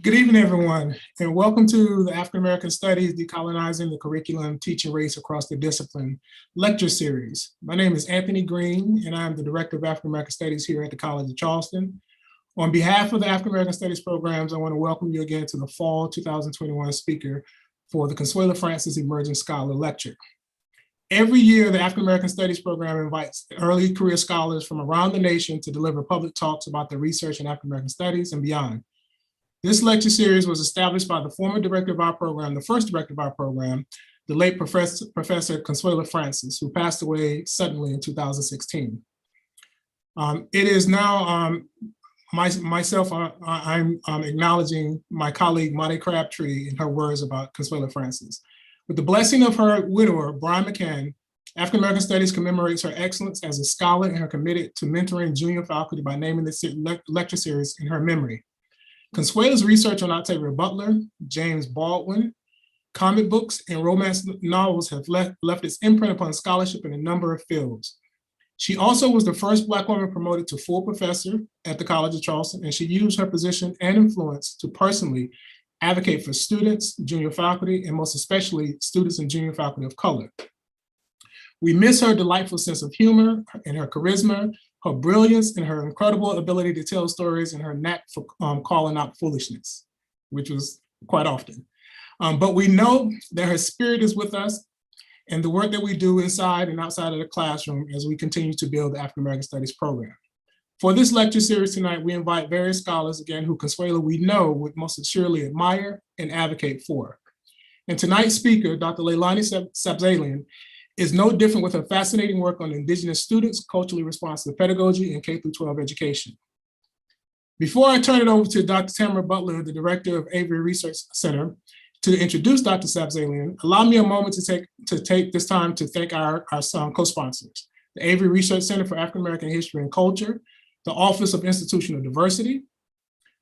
Good evening, everyone, and welcome to the African American Studies, Decolonizing the Curriculum, Teaching Race Across the Discipline lecture series. My name is Anthony Green, and I'm the Director of African American Studies here at the College of Charleston. On behalf of the African American Studies programs, I want to welcome you again to the Fall 2021 speaker for the Conseula Francis Emerging Scholar Lecture. Every year, the African American Studies program invites early career scholars from around the nation to deliver public talks about their research in African American Studies and beyond. This lecture series was established by the former director of our program, the first director of our program, the late Professor Conseula Francis, who passed away suddenly in 2016. It is now myself, I'm acknowledging my colleague, Monty Crabtree, in her words about Conseula Francis. With the blessing of her widower, Brian McCann, African American Studies commemorates her excellence as a scholar and her committed to mentoring junior faculty by naming this lecture series in her memory. Conseula's research on Octavia Butler, James Baldwin, comic books, and romance novels have left its imprint upon scholarship in a number of fields. She also was the first Black woman promoted to full professor at the College of Charleston, and she used her position and influence to personally advocate for students, junior faculty, and most especially students and junior faculty of color. We miss her delightful sense of humor and her charisma, her brilliance, and her incredible ability to tell stories, and her knack for calling out foolishness, which was quite often. But we know that her spirit is with us and the work that we do inside and outside of the classroom as we continue to build the African American Studies program. For this lecture series tonight, we invite various scholars, again, who Conseula we know would most assuredly admire and advocate for. And tonight's speaker, Dr. Lelani Sabzalian, is no different with her fascinating work on Indigenous students, culturally responsive pedagogy, and K-12 education. Before I turn it over to Dr. Tamara Butler, the director of Avery Research Center, to introduce Dr. Sabzalian, allow me a moment to take this time to thank our co-sponsors, the Avery Research Center for African American History and Culture, the Office of Institutional Diversity,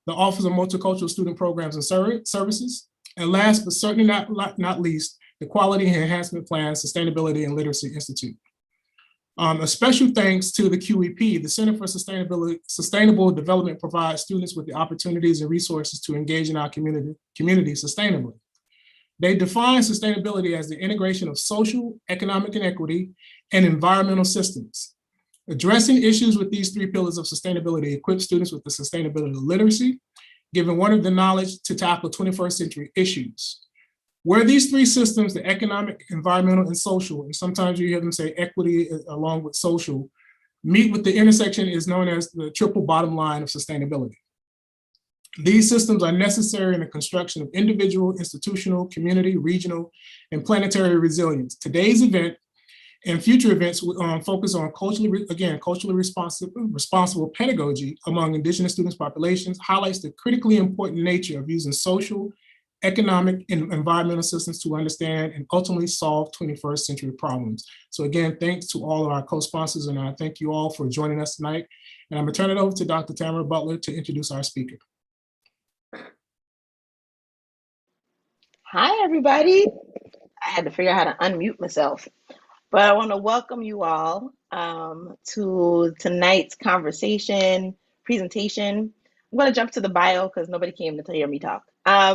the Office of Multicultural Student Programs and Services, and last but certainly not least, the Quality Enhancement Plan, Sustainability and Literacy Institute. A special thanks to the QEP, the Center for Sustainable Development provides students with the opportunities and resources to engage in our community sustainably. They define sustainability as the integration of social, economic inequity, and environmental systems. Addressing issues with these three pillars of sustainability equips students with the sustainability literacy, giving one of the knowledge to tackle 21st century issues. Where these three systems, the economic, environmental, and social, and sometimes you hear them say equity along with social, meet with the intersection is known as the triple bottom line of sustainability. These systems are necessary in the construction of individual, institutional, community, regional, and planetary resilience. Today's event and future events focus on culturally responsible pedagogy among Indigenous students populations, highlights the critically important nature of using social, economic, and environmental systems to understand and ultimately solve 21st century problems. So again, thanks to all of our co-sponsors, and I thank you all for joining us tonight. And I'm gonna turn it over to Dr. Tamara Butler to introduce our speaker. Hi, everybody. I had to figure out how to unmute myself, but I want to welcome you all to tonight's presentation. I'm going to jump to the bio because nobody came to hear me talk.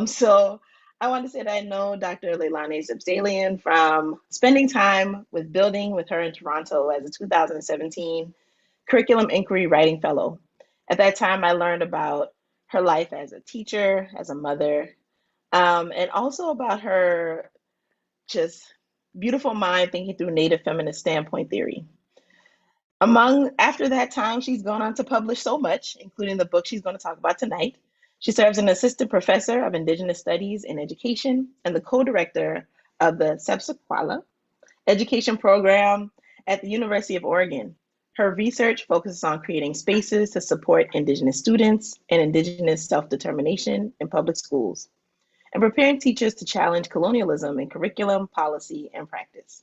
So I want to say that I know Dr. Lelani Sabzalian from spending time building with her in Toronto as a 2017 Curriculum Inquiry Writing Fellow. At that time, I learned about her life as a teacher, as a mother, and also about her just beautiful mind thinking through Native feminist standpoint theory. After that time, she's gone on to publish so much, including the book she's going to talk about tonight. She serves as an assistant professor of Indigenous Studies in Education and the co-director of the Sabzalian education program at the University of Oregon. Her research focuses on creating spaces to support Indigenous students and Indigenous self-determination in public schools, and preparing teachers to challenge colonialism in curriculum, policy, and practice.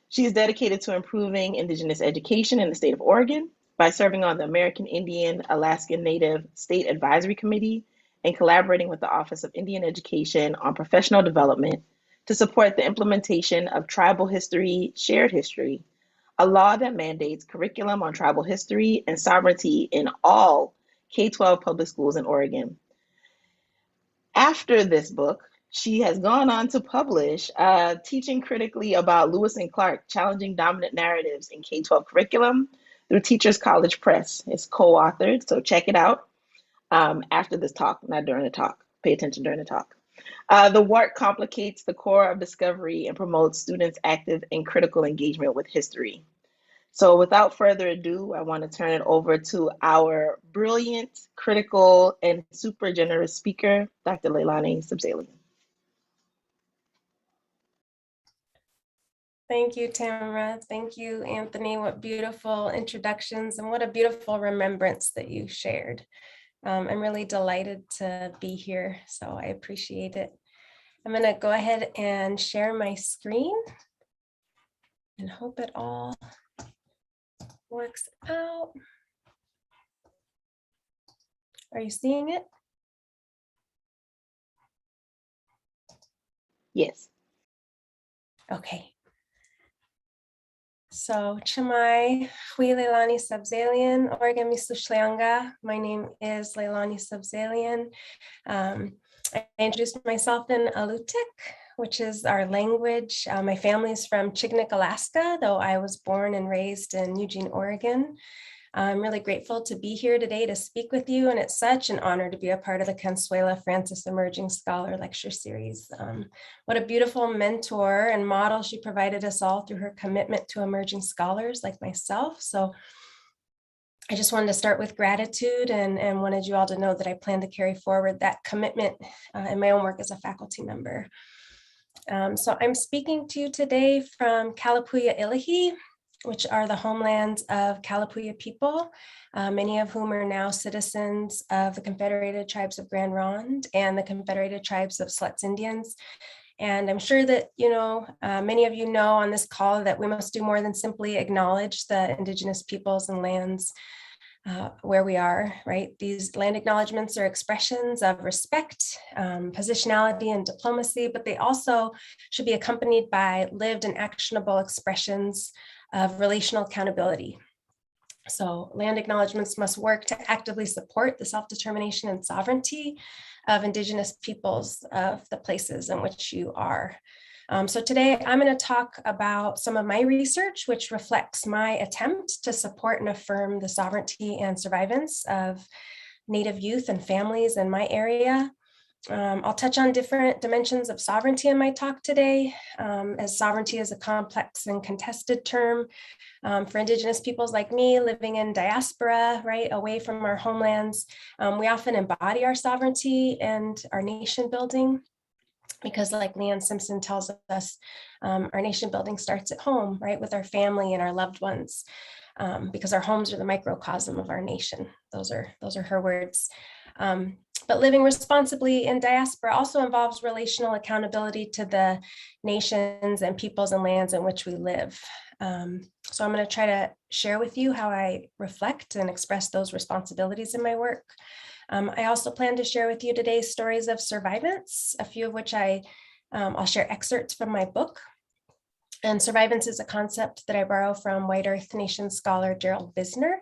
She is dedicated to improving Indigenous education in the state of Oregon by serving on the American Indian Alaskan Native State Advisory Committee and collaborating with the Office of Indian Education on professional development to support the implementation of Tribal History, Shared History, a law that mandates curriculum on tribal history and sovereignty in all K-12 public schools in Oregon. After this book, she has gone on to publish Teaching Critically about Lewis and Clark, Challenging Dominant Narratives in K-12 Curriculum through Teachers College Press. It's co-authored, so check it out after this talk, not during the talk. Pay attention during the talk. The work complicates the core of discovery and promotes students' active and critical engagement with history. So without further ado, I want to turn it over to our brilliant, critical, and super generous speaker, Dr. Lelani Sabzalian. Thank you, Tamara. Thank you, Anthony. What beautiful introductions and what a beautiful remembrance that you shared. I'm really delighted to be here, so I appreciate it. I'm going to go ahead and share my screen and hope it all works out. Are you seeing it? Yes. Okay. So, Chamai, hui Lelani Sabzalian, Oregon Mislushleanga. My name is Lelani Sabzalian. I introduced myself in Alutiiq, which is our language. My family is from Chignik, Alaska, though I was born and raised in Eugene, Oregon. I'm really grateful to be here today to speak with you, and it's such an honor to be a part of the Conseula Francis Emerging Scholar Lecture Series. What a beautiful mentor and model she provided us all through her commitment to emerging scholars like myself. So I just wanted to start with gratitude and wanted you all to know that I plan to carry forward that commitment in my own work as a faculty member. So I'm speaking to you today from Kalapuya Ilihi, which are the homelands of Kalapuya people, many of whom are now citizens of the Confederated Tribes of Grand Ronde and the Confederated Tribes of Siletz Indians. And I'm sure that, many of you know on this call that we must do more than simply acknowledge the Indigenous peoples and lands where we are, right? These land acknowledgements are expressions of respect, positionality, and diplomacy, but they also should be accompanied by lived and actionable expressions of relational accountability. So land acknowledgements must work to actively support the self-determination and sovereignty of Indigenous peoples of the places in which you are. So today I'm going to talk about some of my research, which reflects my attempt to support and affirm the sovereignty and survivance of Native youth and families in my area. I'll touch on different dimensions of sovereignty in my talk today, as sovereignty is a complex and contested term for Indigenous peoples like me living in diaspora, right, away from our homelands. We often embody our sovereignty and our nation building because, like Leanne Simpson tells us, our nation building starts at home, right, with our family and our loved ones, because our homes are the microcosm of our nation. Those are her words. But living responsibly in diaspora also involves relational accountability to the nations and peoples and lands in which we live. So I'm going to try to share with you how I reflect and express those responsibilities in my work. I also plan to share with you today stories of survivance, a few of which I'll share excerpts from my book. And survivance is a concept that I borrow from White Earth Nation scholar Gerald Bisner,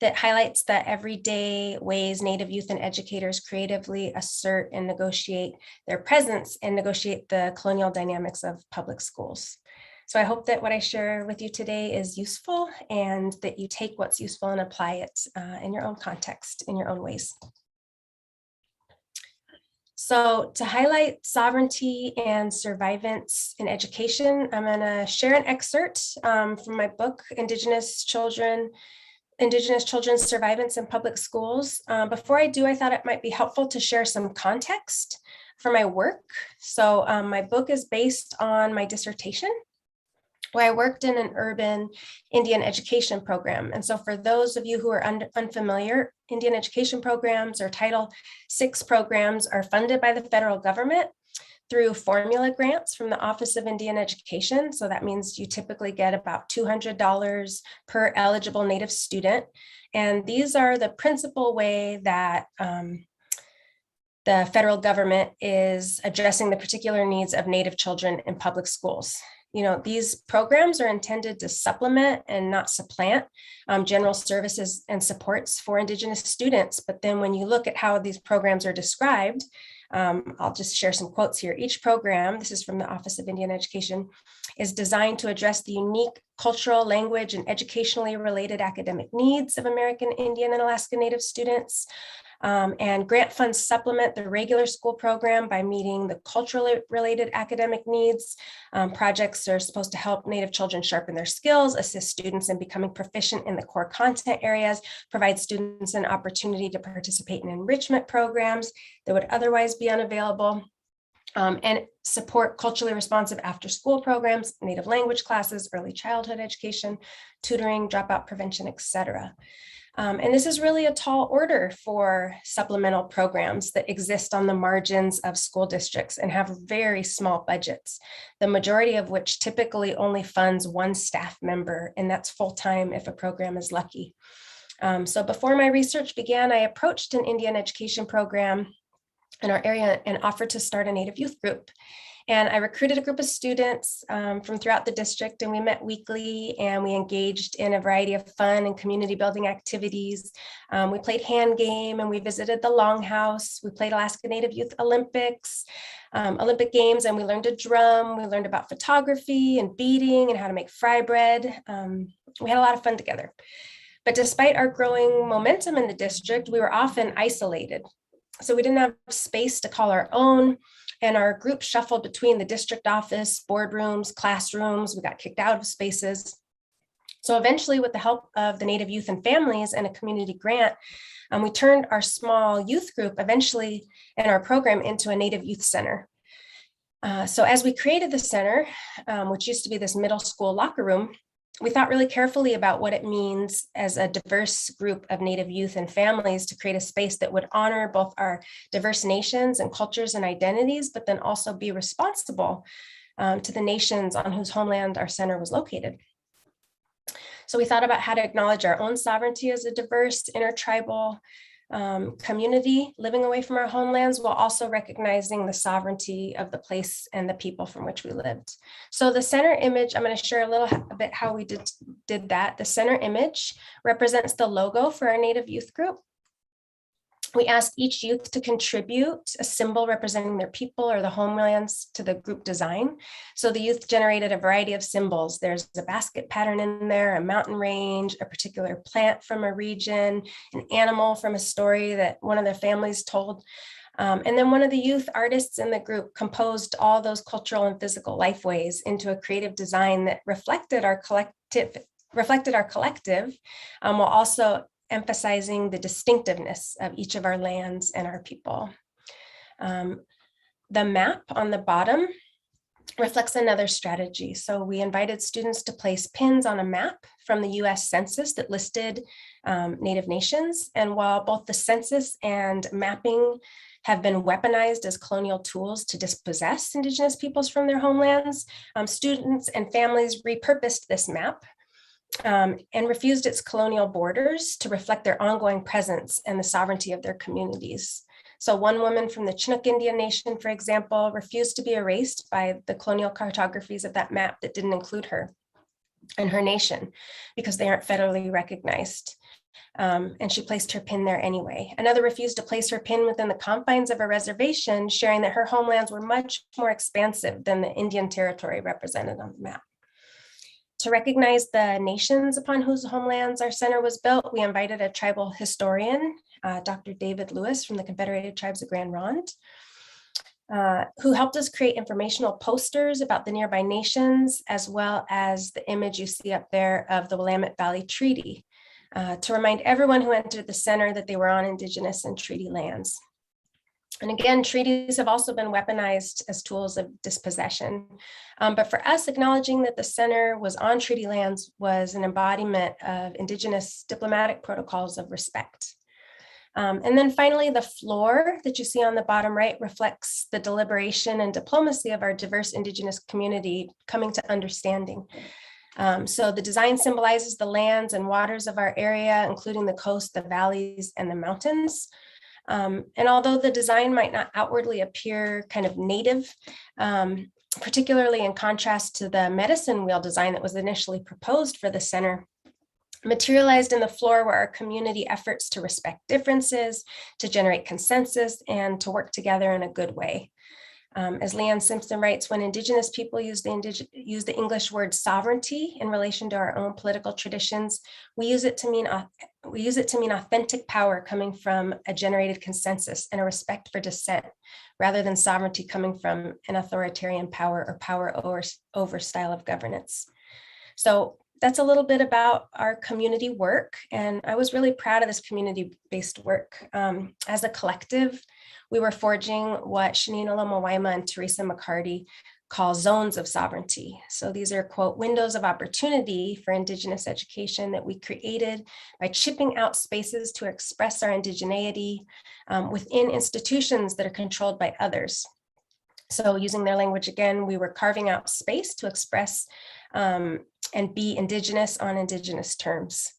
that highlights the everyday ways Native youth and educators creatively assert and negotiate their presence and negotiate the colonial dynamics of public schools. So I hope that what I share with you today is useful and that you take what's useful and apply it in your own context, in your own ways. So to highlight sovereignty and survivance in education, I'm going to share an excerpt from my book, Indigenous Children's Survivance in Public Schools. Before I do, I thought it might be helpful to share some context for my work. So my book is based on my dissertation, where I worked in an urban Indian education program. And so for those of you who are unfamiliar, Indian education programs or Title VI programs are funded by the federal government through formula grants from the Office of Indian Education. So that means you typically get about $200 per eligible Native student. And these are the principal way that the federal government is addressing the particular needs of Native children in public schools. These programs are intended to supplement and not supplant general services and supports for Indigenous students. But then when you look at how these programs are described, I'll just share some quotes here. Each program, this is from the Office of Indian Education, is designed to address the unique cultural, language, and educationally related academic needs of American Indian and Alaska Native students. And grant funds supplement the regular school program by meeting the culturally related academic needs. Projects are supposed to help Native children sharpen their skills, assist students in becoming proficient in the core content areas, provide students an opportunity to participate in enrichment programs that would otherwise be unavailable, and support culturally responsive after-school programs, Native language classes, early childhood education, tutoring, dropout prevention, etc. And this is really a tall order for supplemental programs that exist on the margins of school districts and have very small budgets, the majority of which typically only funds one staff member, and that's full-time if a program is lucky. So before my research began, I approached an Indian education program in our area and offered to start a Native youth group. And I recruited a group of students from throughout the district, and we met weekly and we engaged in a variety of fun and community building activities. We played hand game and we visited the Longhouse. We played Alaska Native Youth Olympics, Olympic Games, and we learned to drum. We learned about photography and beading and how to make fry bread. We had a lot of fun together. But despite our growing momentum in the district, we were often isolated. So we didn't have space to call our own. And our group shuffled between the district office, boardrooms, classrooms. We got kicked out of spaces. So eventually, with the help of the Native youth and families and a community grant, we turned our small youth group eventually in our program into a Native youth center. So as we created the center, which used to be this middle school locker room, we thought really carefully about what it means as a diverse group of Native youth and families to create a space that would honor both our diverse nations and cultures and identities, but then also be responsible to the nations on whose homeland our center was located. So we thought about how to acknowledge our own sovereignty as a diverse intertribal community living away from our homelands, while also recognizing the sovereignty of the place and the people from which we lived. So the center image, I'm going to share a bit how we did that. The center image represents the logo for our Native youth group. We asked each youth to contribute a symbol representing their people or the homelands to the group design. So the youth generated a variety of symbols. There's a basket pattern in there, a mountain range, a particular plant from a region, an animal from a story that one of their families told. And then one of the youth artists in the group composed all those cultural and physical lifeways into a creative design that reflected our collective, while also emphasizing the distinctiveness of each of our lands and our people. The map on the bottom reflects another strategy. So we invited students to place pins on a map from the US Census that listed Native nations. And while both the census and mapping have been weaponized as colonial tools to dispossess Indigenous peoples from their homelands, students and families repurposed this map and refused its colonial borders to reflect their ongoing presence and the sovereignty of their communities. So one woman from the Chinook Indian Nation, for example, refused to be erased by the colonial cartographies of that map that didn't include her and her nation because they aren't federally recognized. And she placed her pin there anyway. Another refused to place her pin within the confines of a reservation, sharing that her homelands were much more expansive than the Indian territory represented on the map. To recognize the nations upon whose homelands our center was built, we invited a tribal historian, Dr. David Lewis from the Confederated Tribes of Grand Ronde, who helped us create informational posters about the nearby nations, as well as the image you see up there of the Willamette Valley Treaty, to remind everyone who entered the center that they were on Indigenous and treaty lands. And again, treaties have also been weaponized as tools of dispossession. But for us, acknowledging that the center was on treaty lands was an embodiment of Indigenous diplomatic protocols of respect. And then finally, the floor that you see on the bottom right reflects the deliberation and diplomacy of our diverse Indigenous community coming to understanding. So the design symbolizes the lands and waters of our area, including the coast, the valleys, and the mountains. And although the design might not outwardly appear kind of native, particularly in contrast to the medicine wheel design that was initially proposed for the center, Materialized in the floor were our community efforts to respect differences, to generate consensus, and to work together in a good way. As Leanne Simpson writes, when Indigenous people use the English word sovereignty in relation to our own political traditions, we use it to mean authentic power coming from a generated consensus and a respect for dissent, rather than sovereignty coming from an authoritarian power or power over style of governance. So that's a little bit about our community work, and I was really proud of this community-based work. As a collective, we were forging what Shanina Lomawaima and Teresa McCarty call zones of sovereignty. So these are, quote, windows of opportunity for Indigenous education that we created by chipping out spaces to express our indigeneity within institutions that are controlled by others. So using their language again, we were carving out space to express and be Indigenous on Indigenous terms.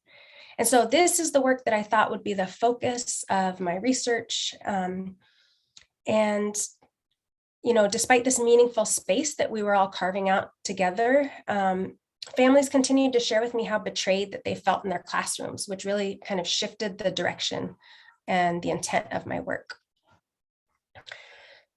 And so this is the work that I thought would be the focus of my research. And, you know, despite this meaningful space that we were all carving out together, families continued to share with me how betrayed that they felt in their classrooms, which really kind of shifted the direction and the intent of my work.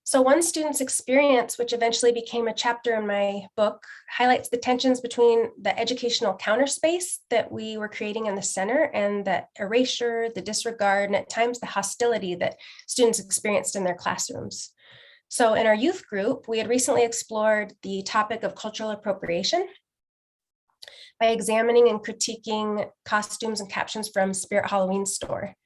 So one student's experience, which eventually became a chapter in my book, highlights the tensions between the educational counterspace that we were creating in the center and the erasure, the disregard, and at times the hostility that students experienced in their classrooms. So in our youth group, we had recently explored the topic of cultural appropriation by examining and critiquing costumes and captions from Spirit Halloween Store,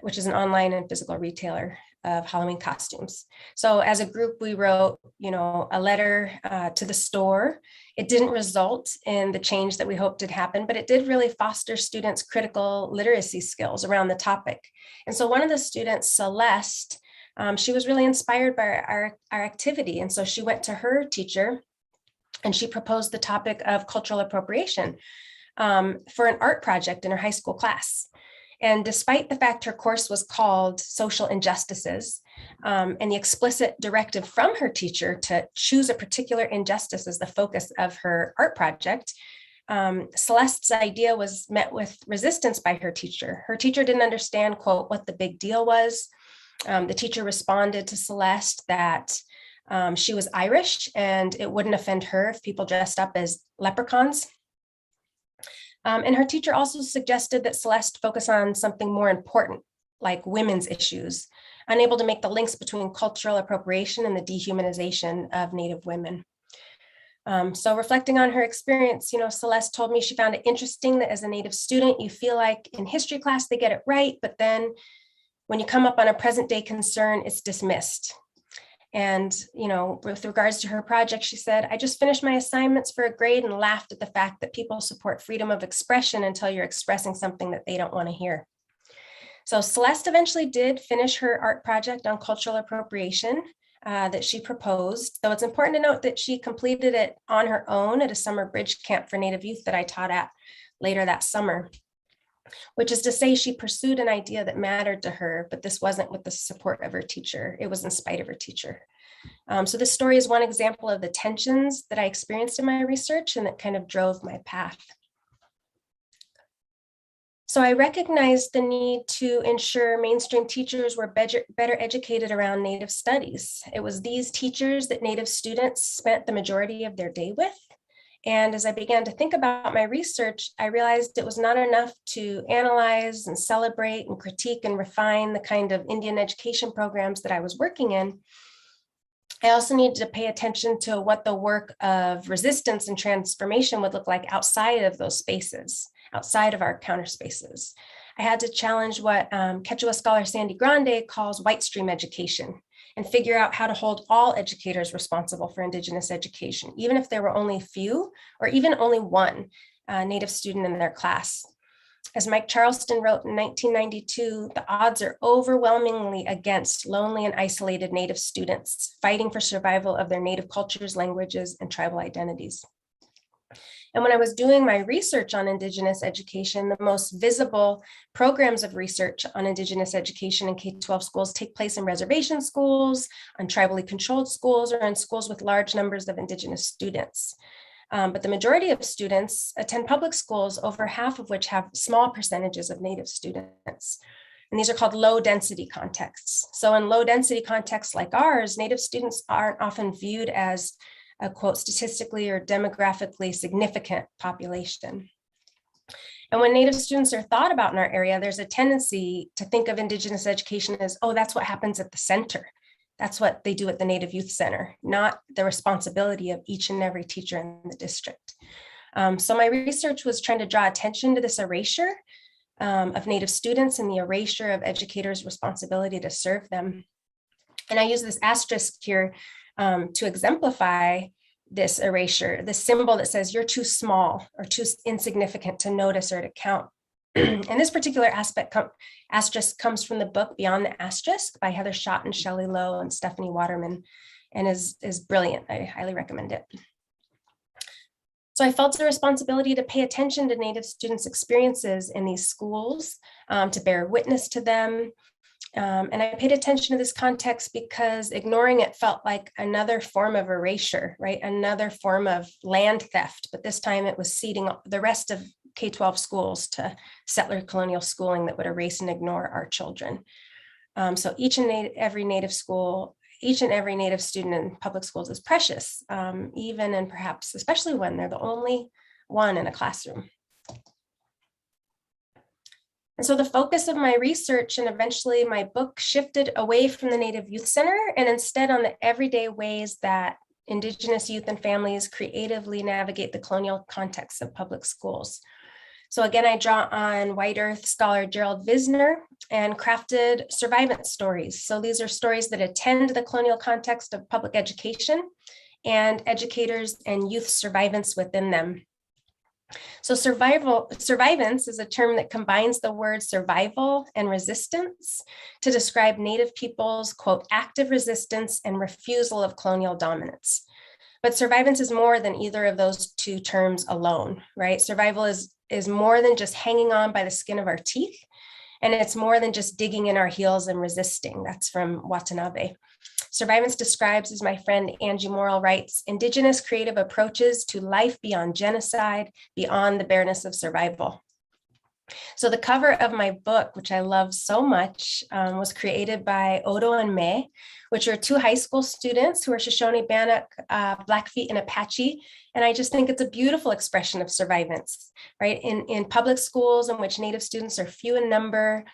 which is an online and physical retailer of Halloween costumes. So as a group, we wrote, you know, a letter to the store. It didn't result in the change that we hoped would happen, but it did really foster students' critical literacy skills around the topic. And so one of the students, Celeste, she was really inspired by our activity. And so she went to her teacher and she proposed the topic of cultural appropriation for an art project in her high school class. And despite the fact her course was called Social Injustices, and the explicit directive from her teacher to choose a particular injustice as the focus of her art project, Celeste's idea was met with resistance by her teacher. Her teacher didn't understand, quote, what the big deal was. The teacher responded to Celeste that she was Irish and it wouldn't offend her if people dressed up as leprechauns. And her teacher also suggested that Celeste focus on something more important, like women's issues, unable to make the links between cultural appropriation and the dehumanization of Native women. So reflecting on her experience, you know, Celeste told me she found it interesting that as a Native student, you feel like in history class, they get it right, but then when you come up on a present day concern, it's dismissed. And, you know, with regards to her project, she said, I just finished my assignments for a grade and laughed at the fact that people support freedom of expression until you're expressing something that they don't want to hear. So Celeste eventually did finish her art project on cultural appropriation that she proposed, though it's important to note that she completed it on her own at a summer bridge camp for Native youth that I taught at later that summer. Which is to say she pursued an idea that mattered to her, but this wasn't with the support of her teacher. It was in spite of her teacher. So this story is one example of the tensions that I experienced in my research and that kind of drove my path. So I recognized the need to ensure mainstream teachers were better educated around Native studies. It was these teachers that Native students spent the majority of their day with. And as I began to think about my research, I realized it was not enough to analyze and celebrate and critique and refine the kind of Indian education programs that I was working in. I also needed to pay attention to what the work of resistance and transformation would look like outside of those spaces, outside of our counter spaces. I had to challenge what Quechua scholar Sandy Grande calls white stream education, and figure out how to hold all educators responsible for Indigenous education, even if there were only a few or even only one Native student in their class. As Mike Charleston wrote in 1992, the odds are overwhelmingly against lonely and isolated Native students fighting for survival of their Native cultures, languages, and tribal identities. And when I was doing my research on Indigenous education, the most visible programs of research on Indigenous education in K-12 schools take place in reservation schools, on tribally controlled schools, or in schools with large numbers of Indigenous students. But the majority of students attend public schools, over half of which have small percentages of Native students. And these are called low density contexts. So in low density contexts like ours, Native students aren't often viewed as a, quote, statistically or demographically significant population. And when Native students are thought about in our area, there's a tendency to think of Indigenous education as, oh, that's what happens at the center. That's what they do at the Native Youth Center, not the responsibility of each and every teacher in the district. So my research was trying to draw attention to this erasure of Native students and the erasure of educators' responsibility to serve them. And I use this asterisk here to exemplify this erasure, the symbol that says you're too small or too insignificant to notice or to count. And this particular asterisk comes from the book Beyond the Asterisk by Heather Schott and Shelley Lowe and Stephanie Waterman, and is brilliant. I highly recommend it. So I felt a responsibility to pay attention to Native students' experiences in these schools, to bear witness to them. And I paid attention to this context because ignoring it felt like another form of erasure, right? Another form of land theft, but this time it was ceding the rest of K-12 schools to settler colonial schooling that would erase and ignore our children. So each and every Native student in public schools is precious, even and perhaps especially when they're the only one in a classroom. And so the focus of my research and eventually my book shifted away from the Native Youth Center and instead on the everyday ways that Indigenous youth and families creatively navigate the colonial context of public schools. So again, I draw on White Earth scholar Gerald Visner and crafted survivance stories. So these are stories that attend to the colonial context of public education and educators and youth survivance within them. So survivance is a term that combines the words survival and resistance to describe Native people's, quote, active resistance and refusal of colonial dominance. But survivance is more than either of those two terms alone, right? Survival is more than just hanging on by the skin of our teeth. And it's more than just digging in our heels and resisting. That's from Watanabe. Survivance describes, as my friend Angie Morrill writes, Indigenous creative approaches to life beyond genocide, beyond the bareness of survival. So the cover of my book, which I love so much, was created by Odo and May, which are two high school students who are Shoshone, Bannock, Blackfeet, and Apache. And I just think it's a beautiful expression of survivance, right? In public schools in which Native students are few in number,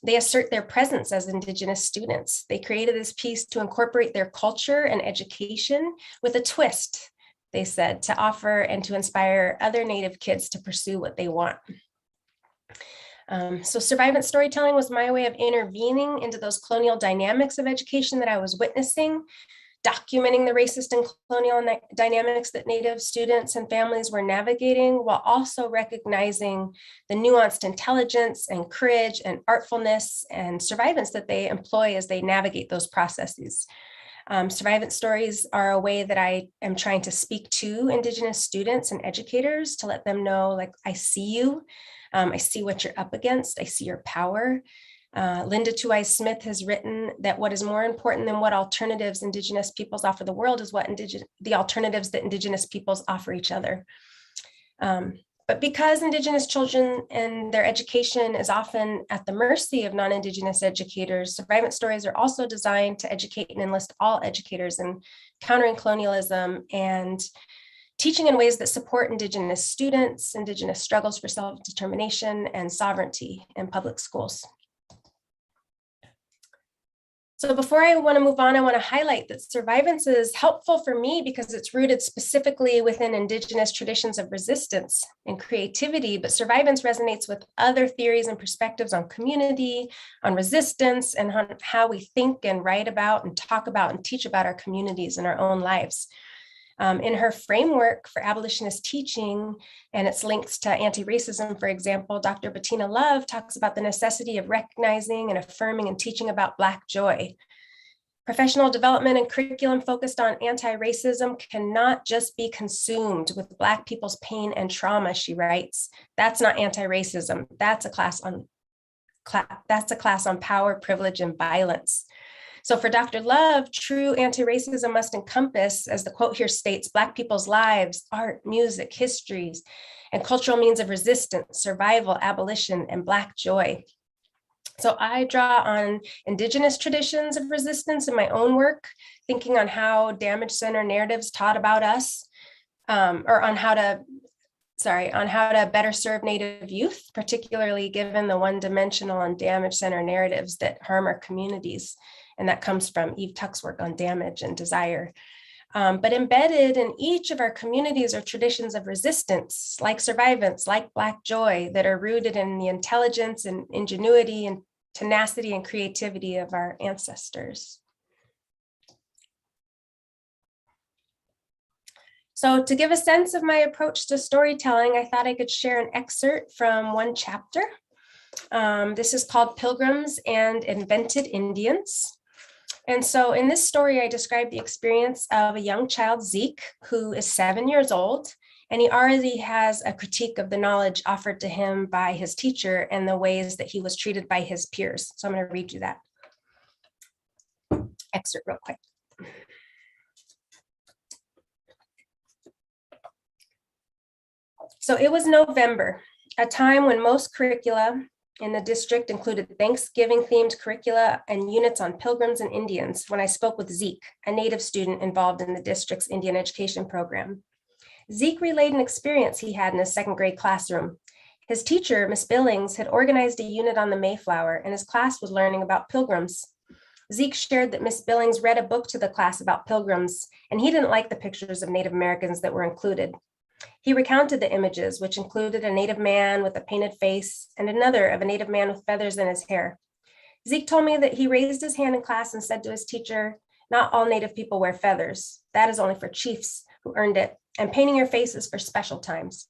they assert their presence as Indigenous students. They created this piece to incorporate their culture and education with a twist, they said, to offer and to inspire other Native kids to pursue what they want. So survivance storytelling was my way of intervening into those colonial dynamics of education that I was witnessing, documenting the racist and colonial dynamics that Native students and families were navigating, while also recognizing the nuanced intelligence and courage and artfulness and survivance that they employ as they navigate those processes. Survivance stories are a way that I am trying to speak to Indigenous students and educators to let them know, like, I see you. I see what you're up against. I see your power. Linda Tuai Smith has written that what is more important than what alternatives Indigenous peoples offer the world is what the alternatives that Indigenous peoples offer each other. But because Indigenous children and their education is often at the mercy of non-Indigenous educators, survivance stories are also designed to educate and enlist all educators in countering colonialism and teaching in ways that support Indigenous students, Indigenous struggles for self-determination and sovereignty in public schools. So before I want to move on, I want to highlight that survivance is helpful for me because it's rooted specifically within Indigenous traditions of resistance and creativity, but survivance resonates with other theories and perspectives on community, on resistance, and on how we think and write about and talk about and teach about our communities and our own lives. In her framework for abolitionist teaching and its links to anti-racism, for example, Dr. Bettina Love talks about the necessity of recognizing and affirming and teaching about Black joy. Professional development and curriculum focused on anti-racism cannot just be consumed with Black people's pain and trauma, she writes. That's not anti-racism. That's a class on power, privilege, and violence. So for Dr. Love, true anti-racism must encompass, as the quote here states, Black people's lives, art, music, histories, and cultural means of resistance, survival, abolition, and Black joy. So I draw on Indigenous traditions of resistance in my own work, thinking on how damage-centered narratives taught about us, or on how to better serve Native youth, particularly given the one-dimensional and damage-centered narratives that harm our communities. And that comes from Eve Tuck's work on damage and desire. But embedded in each of our communities are traditions of resistance, like survivance, like Black joy, that are rooted in the intelligence and ingenuity and tenacity and creativity of our ancestors. So to give a sense of my approach to storytelling, I thought I could share an excerpt from one chapter. This is called Pilgrims and Invented Indians. And so in this story, I describe the experience of a young child, Zeke, who is 7 years old, and he already has a critique of the knowledge offered to him by his teacher and the ways that he was treated by his peers. So I'm going to read you that excerpt real quick. So it was November, a time when most curricula in the district included Thanksgiving-themed curricula and units on pilgrims and Indians when I spoke with Zeke, a Native student involved in the district's Indian education program. Zeke relayed an experience he had in his second grade classroom. His teacher, Miss Billings, had organized a unit on the Mayflower, and his class was learning about pilgrims. Zeke shared that Miss Billings read a book to the class about pilgrims, and he didn't like the pictures of Native Americans that were included. He recounted the images, which included a Native man with a painted face and another of a Native man with feathers in his hair. Zeke told me that he raised his hand in class and said to his teacher, "Not all Native people wear feathers. That is only for chiefs who earned it, and painting your face is for special times."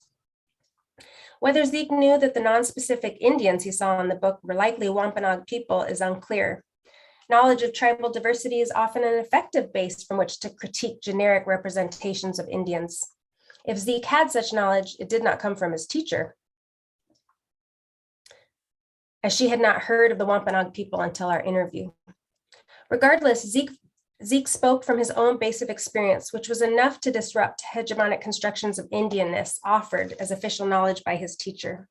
Whether Zeke knew that the non-specific Indians he saw in the book were likely Wampanoag people is unclear. Knowledge of tribal diversity is often an effective base from which to critique generic representations of Indians. If Zeke had such knowledge, it did not come from his teacher, as she had not heard of the Wampanoag people until our interview. Regardless, Zeke spoke from his own base of experience, which was enough to disrupt hegemonic constructions of Indianness offered as official knowledge by his teacher.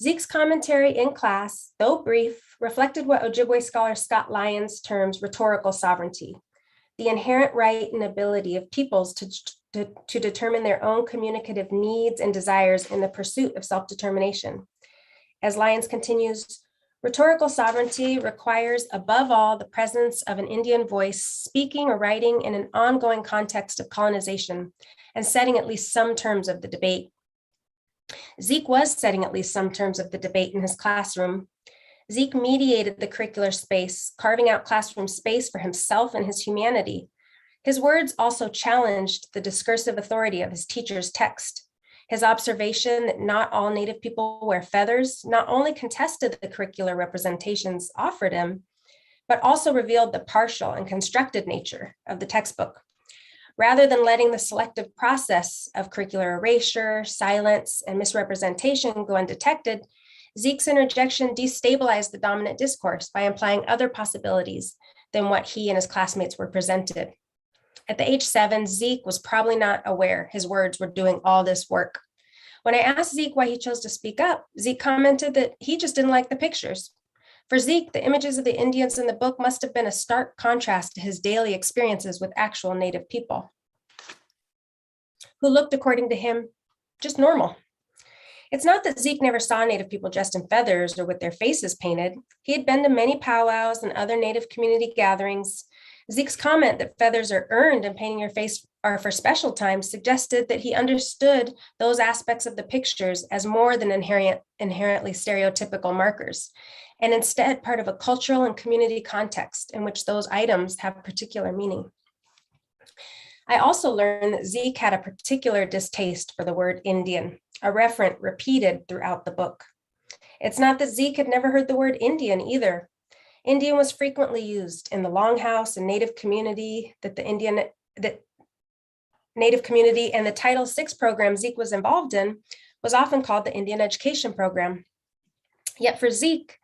Zeke's commentary in class, though brief, reflected what Ojibwe scholar Scott Lyons terms rhetorical sovereignty, the inherent right and ability of peoples to determine their own communicative needs and desires in the pursuit of self-determination. As Lyons continues, rhetorical sovereignty requires, above all, the presence of an Indian voice speaking or writing in an ongoing context of colonization and setting at least some terms of the debate. Zeke was setting at least some terms of the debate in his classroom. Zeke mediated the curricular space, carving out classroom space for himself and his humanity. His words also challenged the discursive authority of his teacher's text. His observation that not all Native people wear feathers not only contested the curricular representations offered him, but also revealed the partial and constructed nature of the textbook. Rather than letting the selective process of curricular erasure, silence, and misrepresentation go undetected, Zeke's interjection destabilized the dominant discourse by implying other possibilities than what he and his classmates were presented. At the age 7, Zeke was probably not aware his words were doing all this work. When I asked Zeke why he chose to speak up, Zeke commented that he just didn't like the pictures. For Zeke, the images of the Indians in the book must have been a stark contrast to his daily experiences with actual Native people, who looked, according to him, just normal. It's not that Zeke never saw Native people dressed in feathers or with their faces painted. He had been to many powwows and other Native community gatherings. Zeke's comment that feathers are earned and painting your face are for special times suggested that he understood those aspects of the pictures as more than inherently stereotypical markers, and instead part of a cultural and community context in which those items have particular meaning. I also learned that Zeke had a particular distaste for the word Indian, a referent repeated throughout the book. It's not that Zeke had never heard the word Indian either. Indian was frequently used in the Longhouse and Native community Native community, and the Title VI program Zeke was involved in was often called the Indian Education Program. Yet for Zeke,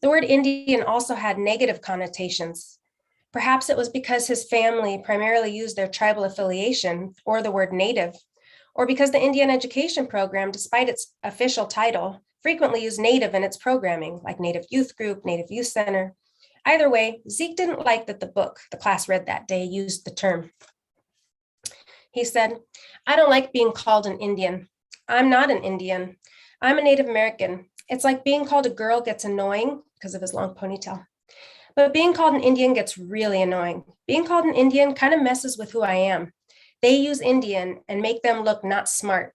the word Indian also had negative connotations. Perhaps it was because his family primarily used their tribal affiliation or the word native, or because the Indian education program, despite its official title, frequently used native in its programming, like Native Youth Group, Native Youth Center. Either way, Zeke didn't like that the book the class read that day used the term. He said, "I don't like being called an Indian. I'm not an Indian. I'm a Native American. It's like being called a girl gets annoying because of his long ponytail. But being called an Indian gets really annoying. Being called an Indian kind of messes with who I am. They use Indian and make them look not smart.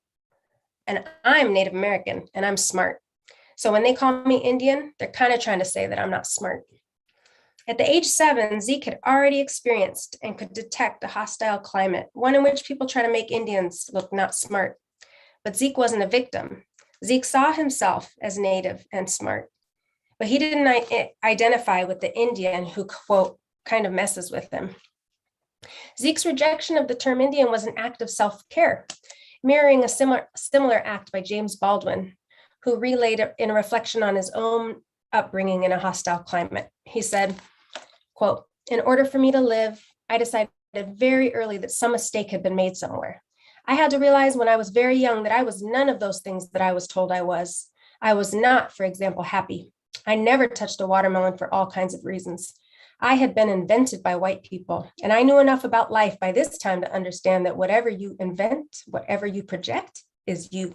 And I'm Native American and I'm smart. So when they call me Indian, they're kind of trying to say that I'm not smart." At the age 7, Zeke had already experienced and could detect a hostile climate, one in which people try to make Indians look not smart. But Zeke wasn't a victim. Zeke saw himself as Native and smart, but he didn't identify with the Indian who, quote, kind of messes with him. Zeke's rejection of the term Indian was an act of self-care, mirroring a similar act by James Baldwin, who relayed it in a reflection on his own upbringing in a hostile climate. He said, quote, "In order for me to live, I decided very early that some mistake had been made somewhere. I had to realize when I was very young that I was none of those things that I was told I was. I was not, for example, happy. I never touched a watermelon for all kinds of reasons. I had been invented by white people, and I knew enough about life by this time to understand that whatever you invent, whatever you project, is you."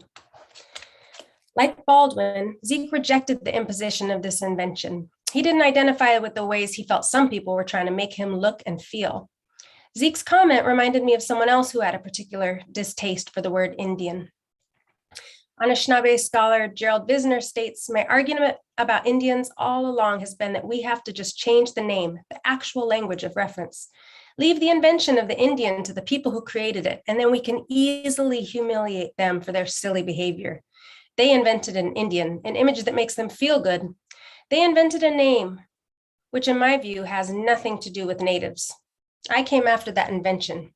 Like Baldwin, Zeke rejected the imposition of this invention. He didn't identify with the ways he felt some people were trying to make him look and feel. Zeke's comment reminded me of someone else who had a particular distaste for the word Indian. Anishinaabe scholar Gerald Visner states, "My argument about Indians all along has been that we have to just change the name, the actual language of reference. Leave the invention of the Indian to the people who created it, and then we can easily humiliate them for their silly behavior. They invented an Indian, an image that makes them feel good. They invented a name, which in my view has nothing to do with natives. I came after that invention,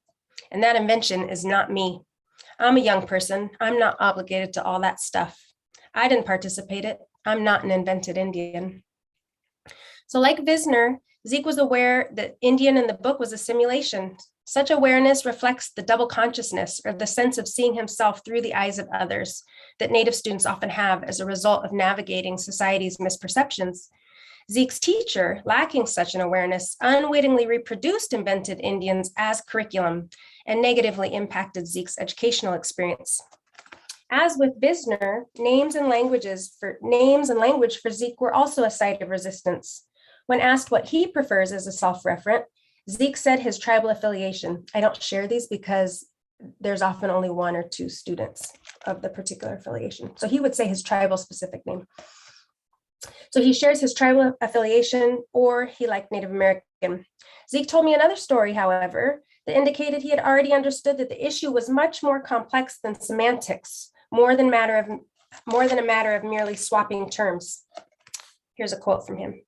and that invention is not me. I'm a young person. I'm not obligated to all that stuff. I didn't participate in it. I'm not an invented Indian." So like Visner, Zeke was aware that Indian in the book was a simulation. Such awareness reflects the double consciousness, or the sense of seeing himself through the eyes of others, that Native students often have as a result of navigating society's misperceptions. Zeke's teacher, lacking such an awareness, unwittingly reproduced invented Indians as curriculum and negatively impacted Zeke's educational experience. As with Visner, names and language for Zeke were also a site of resistance. When asked what he prefers as a self-referent, Zeke said his tribal affiliation. I don't share these because there's often only one or two students of the particular affiliation. So he would say his tribal specific name. So he shares his tribal affiliation, or he liked Native American. Zeke told me another story, however, that indicated he had already understood that the issue was much more complex than semantics, more than a matter of merely swapping terms. Here's a quote from him.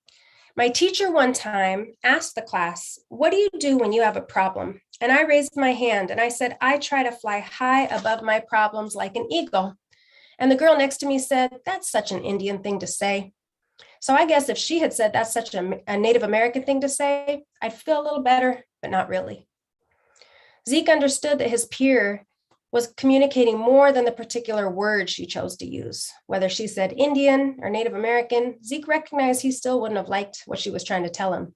"My teacher one time asked the class, 'What do you do when you have a problem?' And I raised my hand and I said, 'I try to fly high above my problems like an eagle.' And the girl next to me said, 'That's such an Indian thing to say.' So I guess if she had said that's such a Native American thing to say, I'd feel a little better, but not really." Zeke understood that his peer was communicating more than the particular word she chose to use. Whether she said Indian or Native American, Zeke recognized he still wouldn't have liked what she was trying to tell him.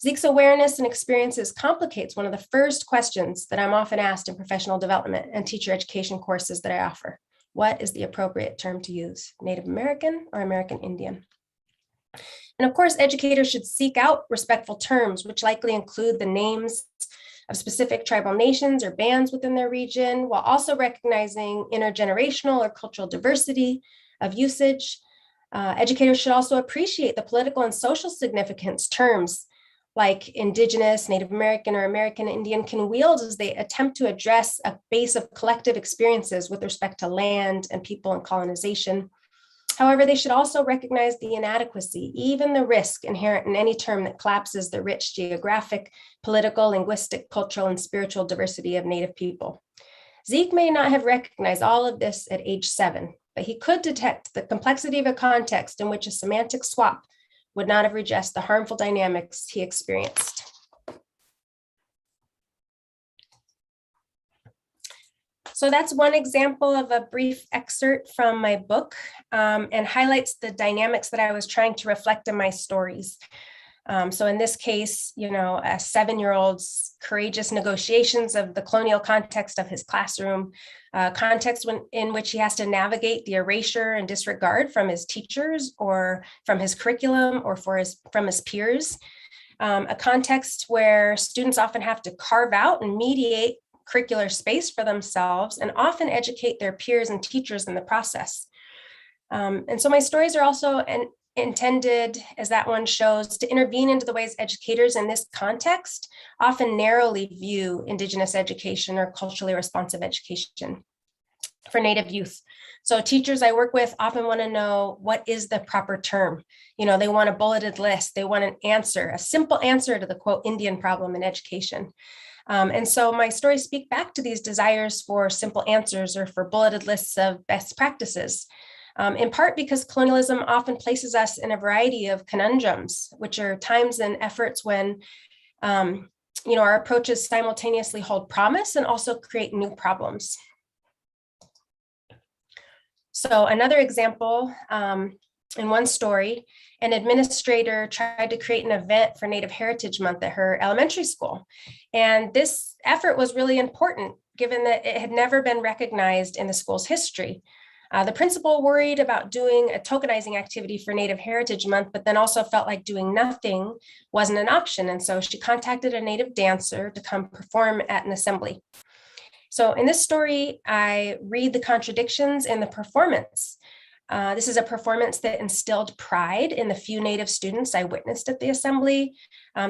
Zeke's awareness and experiences complicates one of the first questions that I'm often asked in professional development and teacher education courses that I offer. What is the appropriate term to use, Native American or American Indian? And of course, educators should seek out respectful terms, which likely include the names of specific tribal nations or bands within their region, while also recognizing intergenerational or cultural diversity of usage. Educators should also appreciate the political and social significance terms like Indigenous, Native American, or American Indian can wield as they attempt to address a base of collective experiences with respect to land and people and colonization. However, they should also recognize the inadequacy, even the risk inherent in any term that collapses the rich geographic, political, linguistic, cultural, and spiritual diversity of Native people. Zeke may not have recognized all of this at age 7, but he could detect the complexity of a context in which a semantic swap would not have redressed the harmful dynamics he experienced. So that's one example of a brief excerpt from my book, and highlights the dynamics that I was trying to reflect in my stories. So in this case, a 7-year-old's courageous negotiations of the colonial context of his classroom, context in which he has to navigate the erasure and disregard from his teachers or from his curriculum or from his peers, a context where students often have to carve out and mediate curricular space for themselves and often educate their peers and teachers in the process. And so my stories are also intended, as that one shows, to intervene into the ways educators in this context often narrowly view Indigenous education or culturally responsive education for Native youth. So teachers I work with often want to know, what is the proper term? They want a bulleted list. They want an answer, a simple answer to the quote Indian problem in education. And so my stories speak back to these desires for simple answers or for bulleted lists of best practices, in part because colonialism often places us in a variety of conundrums, which are times and efforts when our approaches simultaneously hold promise and also create new problems. So another example, in one story, an administrator tried to create an event for Native Heritage Month at her elementary school. And this effort was really important, given that it had never been recognized in the school's history. The principal worried about doing a tokenizing activity for Native Heritage Month, but then also felt like doing nothing wasn't an option. And so she contacted a Native dancer to come perform at an assembly. So in this story, I read the contradictions in the performance. This is a performance that instilled pride in the few Native students I witnessed at the assembly.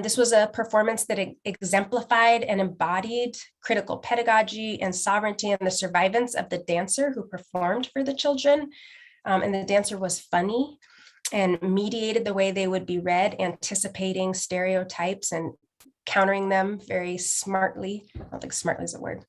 This was a performance that exemplified and embodied critical pedagogy and sovereignty and the survivance of the dancer who performed for the children. And the dancer was funny and mediated the way they would be read, anticipating stereotypes and countering them very smartly. I don't think smartly is a word.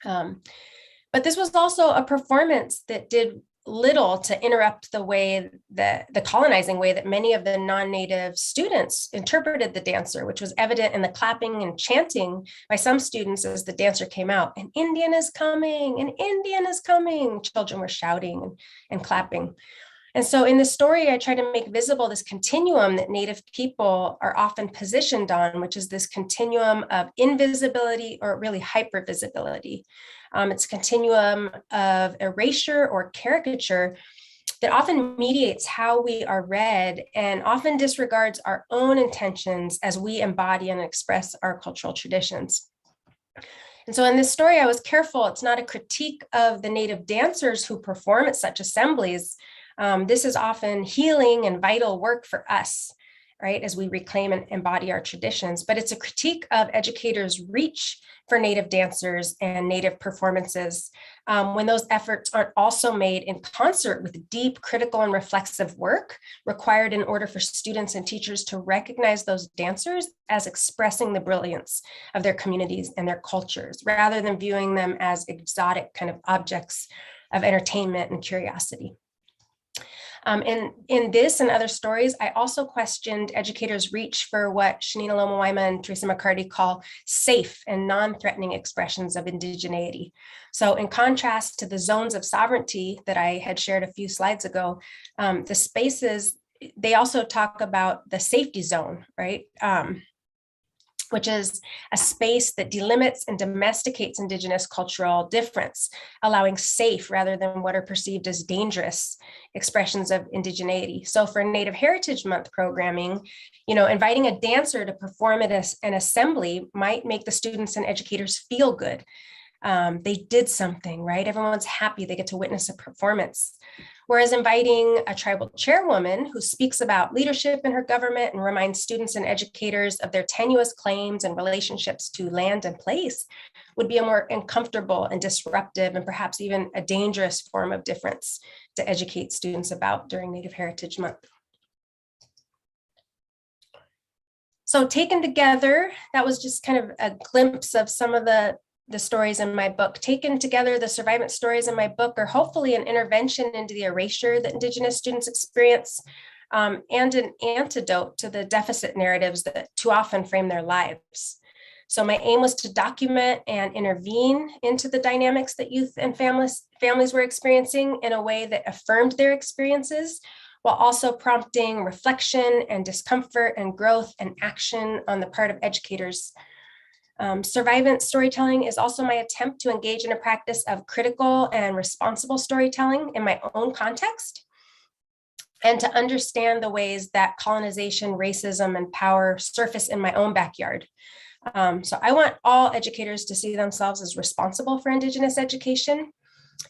But this was also a performance that did little to interrupt the way that the colonizing way that many of the non-Native students interpreted the dancer, which was evident in the clapping and chanting by some students as the dancer came out. An Indian is coming, an Indian is coming. Children were shouting and clapping. And so in this story, I try to make visible this continuum that Native people are often positioned on, which is this continuum of invisibility or really hypervisibility. It's a continuum of erasure or caricature that often mediates how we are read and often disregards our own intentions as we embody and express our cultural traditions. And so in this story, I was careful. It's not a critique of the Native dancers who perform at such assemblies. This is often healing and vital work for us, right, as we reclaim and embody our traditions. But it's a critique of educators' reach for Native dancers and Native performances when those efforts aren't also made in concert with deep critical and reflexive work required in order for students and teachers to recognize those dancers as expressing the brilliance of their communities and their cultures, rather than viewing them as exotic kind of objects of entertainment and curiosity. And in this and other stories, I also questioned educators' reach for what Shanina Lomowaima and Teresa McCarty call safe and non-threatening expressions of indigeneity. So in contrast to the zones of sovereignty that I had shared a few slides ago, the spaces, they also talk about the safety zone, right? Which is a space that delimits and domesticates Indigenous cultural difference, allowing safe rather than what are perceived as dangerous expressions of indigeneity. So for Native Heritage Month programming, inviting a dancer to perform at an assembly might make the students and educators feel good. They did something, right? Everyone's happy they get to witness a performance. Whereas inviting a tribal chairwoman who speaks about leadership in her government and reminds students and educators of their tenuous claims and relationships to land and place would be a more uncomfortable and disruptive and perhaps even a dangerous form of difference to educate students about during Native Heritage Month. So taken together, that was just kind of a glimpse of some of the stories in my book. Taken together, the survivance stories in my book are hopefully an intervention into the erasure that Indigenous students experience and an antidote to the deficit narratives that too often frame their lives. So my aim was to document and intervene into the dynamics that youth and families were experiencing in a way that affirmed their experiences, while also prompting reflection and discomfort and growth and action on the part of educators. Survivance storytelling is also my attempt to engage in a practice of critical and responsible storytelling in my own context, and to understand the ways that colonization, racism, and power surface in my own backyard. So I want all educators to see themselves as responsible for Indigenous education.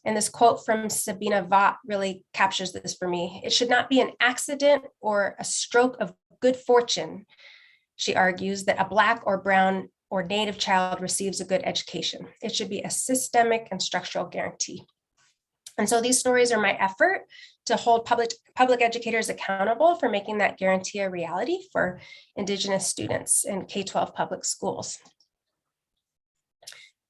And this quote from Sabina Vaught really captures this for me. "It should not be an accident or a stroke of good fortune," she argues, "that a Black or Brown or Native child receives a good education. It should be a systemic and structural guarantee." And so these stories are my effort to hold public educators accountable for making that guarantee a reality for Indigenous students in K-12 public schools.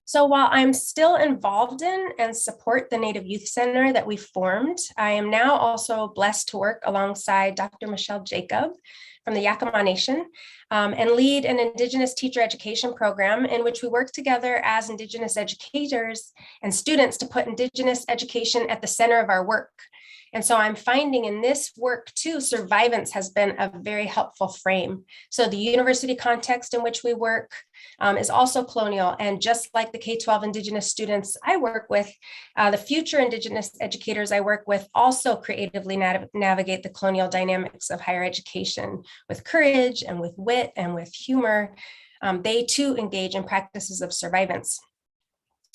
So while I'm still involved in and support the Native Youth Center that we formed, I am now also blessed to work alongside Dr. Michelle Jacob from the Yakama Nation and lead an Indigenous teacher education program in which we work together as Indigenous educators and students to put Indigenous education at the center of our work. And so I'm finding in this work too, Survivance has been a very helpful frame. So the university context in which we work is also colonial. And just like the K-12 Indigenous students I work with, the future Indigenous educators I work with also creatively navigate the colonial dynamics of higher education with courage and with wit and with humor. They too engage in practices of survivance.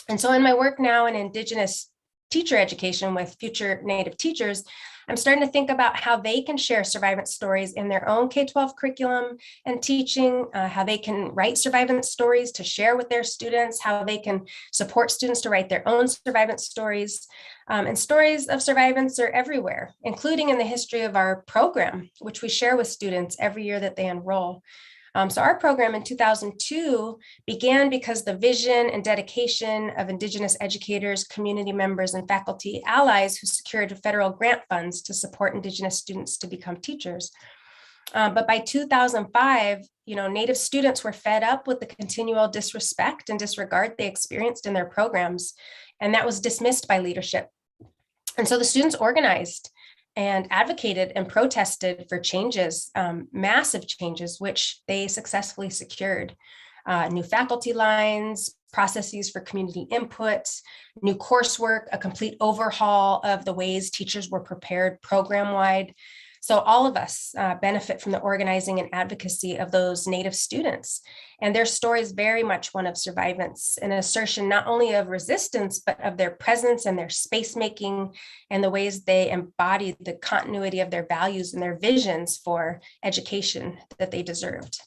And so in my work now in Indigenous teacher education with future Native teachers, I'm starting to think about how they can share survivance stories in their own K-12 curriculum and teaching, how they can write survivance stories to share with their students, how they can support students to write their own survivance stories. And stories of survivance are everywhere, including in the history of our program, which we share with students every year that they enroll. So our program in 2002 began because the vision and dedication of Indigenous educators, community members, and faculty allies who secured federal grant funds to support Indigenous students to become teachers. But by 2005, Native students were fed up with the continual disrespect and disregard they experienced in their programs, and that was dismissed by leadership. And so the students organized and advocated and protested for changes, massive changes, which they successfully secured. New faculty lines, processes for community input, new coursework, a complete overhaul of the ways teachers were prepared program-wide. So all of us benefit from the organizing and advocacy of those Native students. And their story is very much one of survivance, an assertion not only of resistance, but of their presence and their space making and the ways they embodied the continuity of their values and their visions for education that they deserved.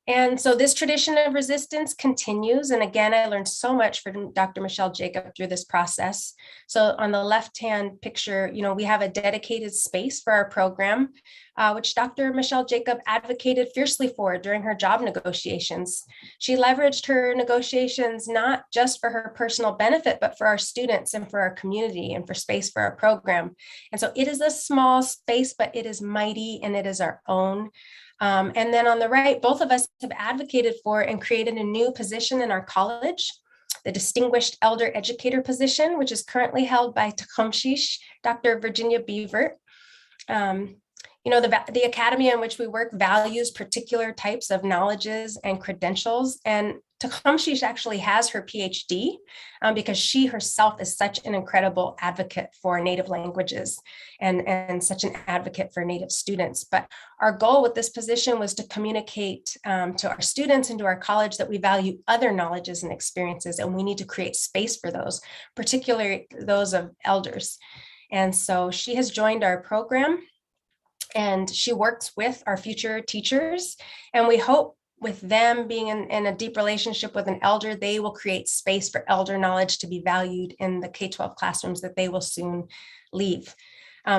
And so this tradition of resistance continues. And again, I learned so much from Dr. Michelle Jacob through this process. So on the left-hand picture, we have a dedicated space for our program, which Dr. Michelle Jacob advocated fiercely for during her job negotiations. She leveraged her negotiations not just for her personal benefit, but for our students and for our community and for space for our program. And so it is a small space, but it is mighty and it is our own. And then on the right, both of us have advocated for and created a new position in our college, the Distinguished Elder Educator position, which is currently held by Tecumseh, Dr. Virginia Beavert. The academy in which we work values particular types of knowledges and credentials. And Tecumseh actually has her Ph.D. Because she herself is such an incredible advocate for Native languages and such an advocate for Native students. But our goal with this position was to communicate to our students and to our college that we value other knowledges and experiences, and we need to create space for those, particularly those of elders. And so she has joined our program, and she works with our future teachers, and we hope with them being in a deep relationship with an elder, they will create space for elder knowledge to be valued in the K-12 classrooms that they will soon leave.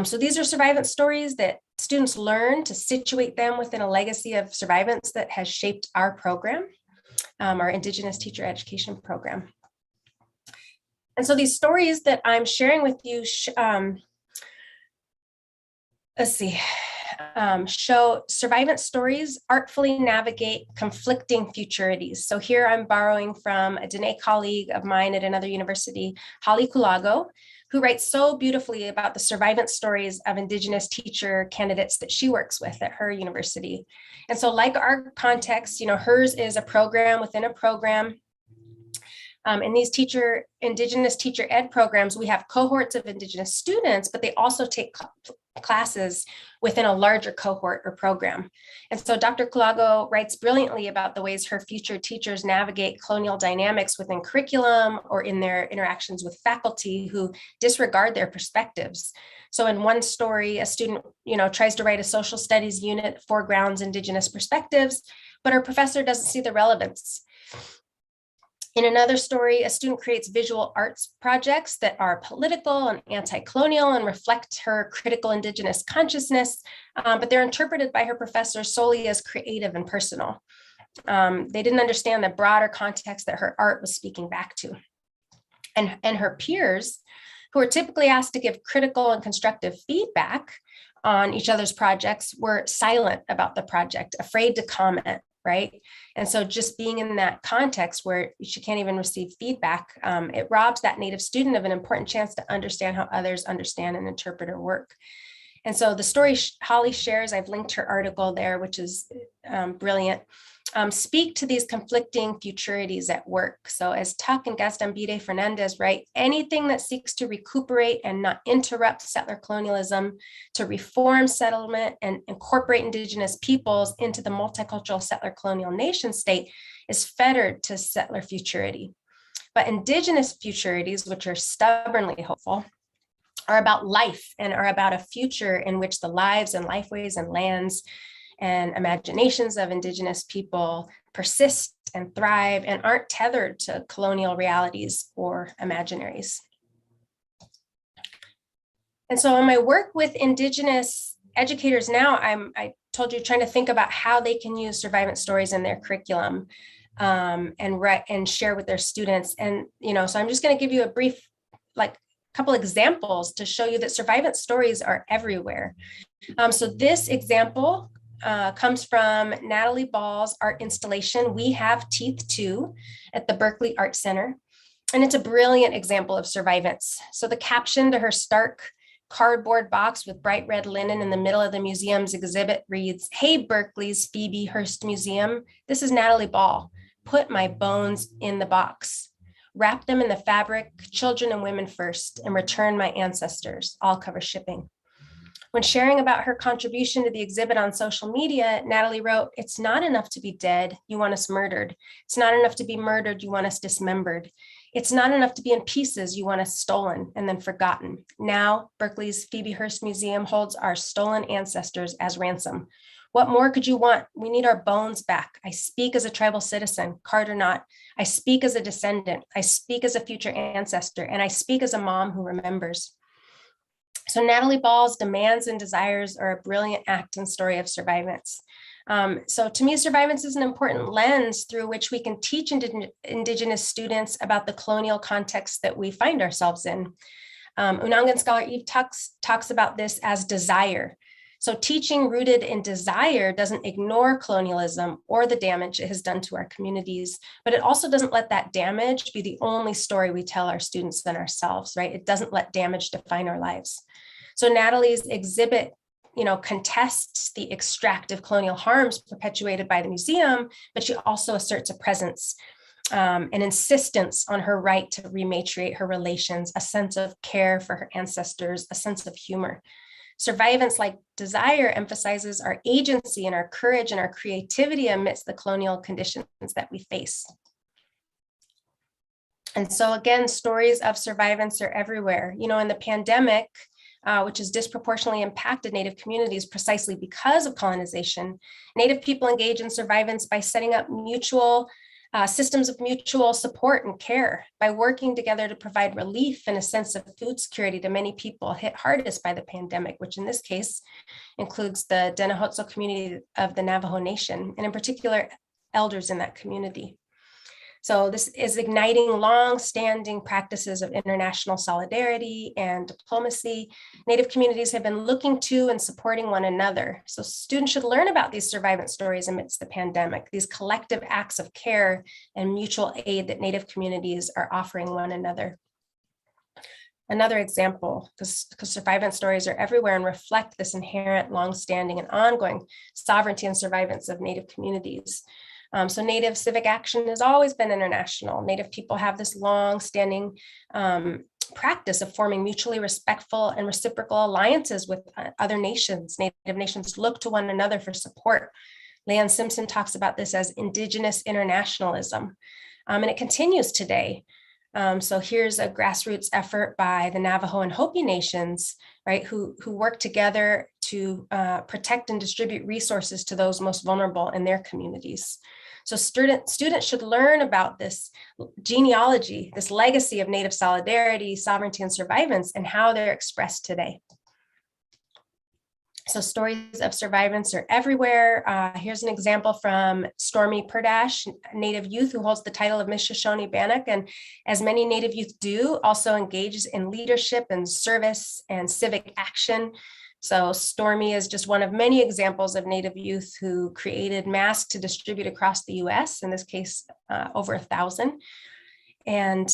So these are survivance stories that students learn to situate them within a legacy of survivance that has shaped our program, our Indigenous teacher education program. And so these stories that I'm sharing with you, let's see. show survivance stories artfully navigate conflicting futurities. So here I'm borrowing from a Dene colleague of mine at another university, Holly Kulago, who writes so beautifully about the survivance stories of Indigenous teacher candidates that she works with at her university. And so like our context, hers is a program within a program. In these Indigenous teacher ed programs, we have cohorts of Indigenous students, but they also take classes within a larger cohort or program. And so Dr. Kulago writes brilliantly about the ways her future teachers navigate colonial dynamics within curriculum or in their interactions with faculty who disregard their perspectives. So in one story, a student, tries to write a social studies unit that foregrounds Indigenous perspectives, but her professor doesn't see the relevance. In another story, a student creates visual arts projects that are political and anti-colonial and reflect her critical Indigenous consciousness, but they're interpreted by her professor solely as creative and personal. They didn't understand the broader context that her art was speaking back to. And her peers, who are typically asked to give critical and constructive feedback on each other's projects, were silent about the project, afraid to comment. Right. And so just being in that context where she can't even receive feedback, it robs that Native student of an important chance to understand how others understand and interpret her work. And so the story Holly shares, I've linked her article there, which is brilliant, speak to these conflicting futurities at work. So as Tuck and Gastambide Fernandez write, anything that seeks to recuperate and not interrupt settler colonialism, to reform settlement and incorporate Indigenous peoples into the multicultural settler colonial nation state is fettered to settler futurity. But Indigenous futurities, which are stubbornly hopeful, are about life and are about a future in which the lives and lifeways and lands and imaginations of Indigenous people persist and thrive and aren't tethered to colonial realities or imaginaries. And so in my work with Indigenous educators now, I told you, trying to think about how they can use survivance stories in their curriculum and share with their students. And, so I'm just going to give you a brief, couple examples to show you that survivance stories are everywhere. So this example comes from Natalie Ball's art installation, We Have Teeth Too, at the Berkeley Art Center. And it's a brilliant example of survivance. So the caption to her stark cardboard box with bright red linen in the middle of the museum's exhibit reads, "Hey, Berkeley's Phoebe Hearst Museum, this is Natalie Ball. Put my bones in the box. Wrap them in the fabric, children and women first, and return my ancestors. All cover shipping." When sharing about her contribution to the exhibit on social media, Natalie wrote, "It's not enough to be dead, you want us murdered. It's not enough to be murdered, you want us dismembered. It's not enough to be in pieces, you want us stolen and then forgotten. Now, Berkeley's Phoebe Hearst Museum holds our stolen ancestors as ransom. What more could you want? We need our bones back. I speak as a tribal citizen, card or not. I speak as a descendant. I speak as a future ancestor, and I speak as a mom who remembers." So Natalie Ball's demands and desires are a brilliant act and story of survivance. So to me, survivance is an important lens through which we can teach Indigenous students about the colonial context that we find ourselves in. Unangan scholar Eve talks about this as desire. So teaching rooted in desire doesn't ignore colonialism or the damage it has done to our communities, but it also doesn't let that damage be the only story we tell our students and ourselves, right? It doesn't let damage define our lives. So Natalie's exhibit, contests the extractive colonial harms perpetuated by the museum, but she also asserts a presence, an insistence on her right to rematriate her relations, a sense of care for her ancestors, a sense of humor. Survivance, like desire, emphasizes our agency and our courage and our creativity amidst the colonial conditions that we face. And so again, stories of survivance are everywhere. In the pandemic, which has disproportionately impacted Native communities precisely because of colonization, Native people engage in survivance by setting up systems of mutual support and care, by working together to provide relief and a sense of food security to many people hit hardest by the pandemic, which in this case includes the Denahotso community of the Navajo Nation, and in particular, elders in that community. So this is igniting long-standing practices of international solidarity and diplomacy. Native communities have been looking to and supporting one another. So students should learn about these survivance stories amidst the pandemic, these collective acts of care and mutual aid that Native communities are offering one another. Another example, because survivance stories are everywhere and reflect this inherent, long-standing and ongoing sovereignty and survivance of Native communities. So Native civic action has always been international. Native people have this long-standing practice of forming mutually respectful and reciprocal alliances with other nations. Native nations look to one another for support. Leanne Simpson talks about this as Indigenous internationalism, and it continues today. So here's a grassroots effort by the Navajo and Hopi nations, right, who work together to protect and distribute resources to those most vulnerable in their communities. So students should learn about this genealogy, this legacy of Native solidarity, sovereignty, and survivance, and how they're expressed today. So stories of survivance are everywhere. Here's an example from Stormy Perdash, Native youth who holds the title of Miss Shoshone Bannock, and as many Native youth do, also engages in leadership and service and civic action. So Stormy is just one of many examples of Native youth who created masks to distribute across the US, in this case, over 1,000. And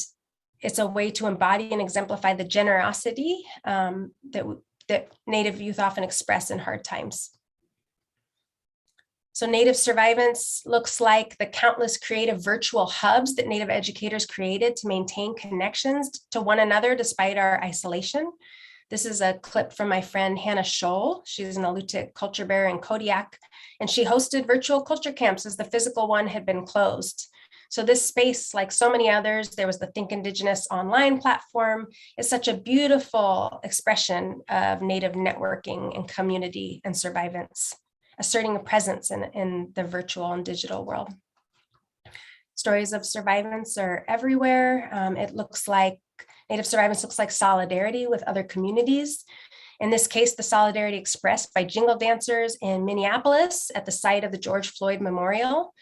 it's a way to embody and exemplify the generosity that Native youth often express in hard times. So Native survivance looks like the countless creative virtual hubs that Native educators created to maintain connections to one another despite our isolation. This is a clip from my friend Hannah Scholl. She's an Alutiiq culture bearer in Kodiak, and she hosted virtual culture camps as the physical one had been closed. So this space, like so many others, there was the Think Indigenous online platform, is such a beautiful expression of Native networking and community and survivance, asserting a presence in the virtual and digital world. Stories of survivance are everywhere. It looks like Native survivance looks like solidarity with other communities. In this case, the solidarity expressed by jingle dancers in Minneapolis at the site of the George Floyd Memorial,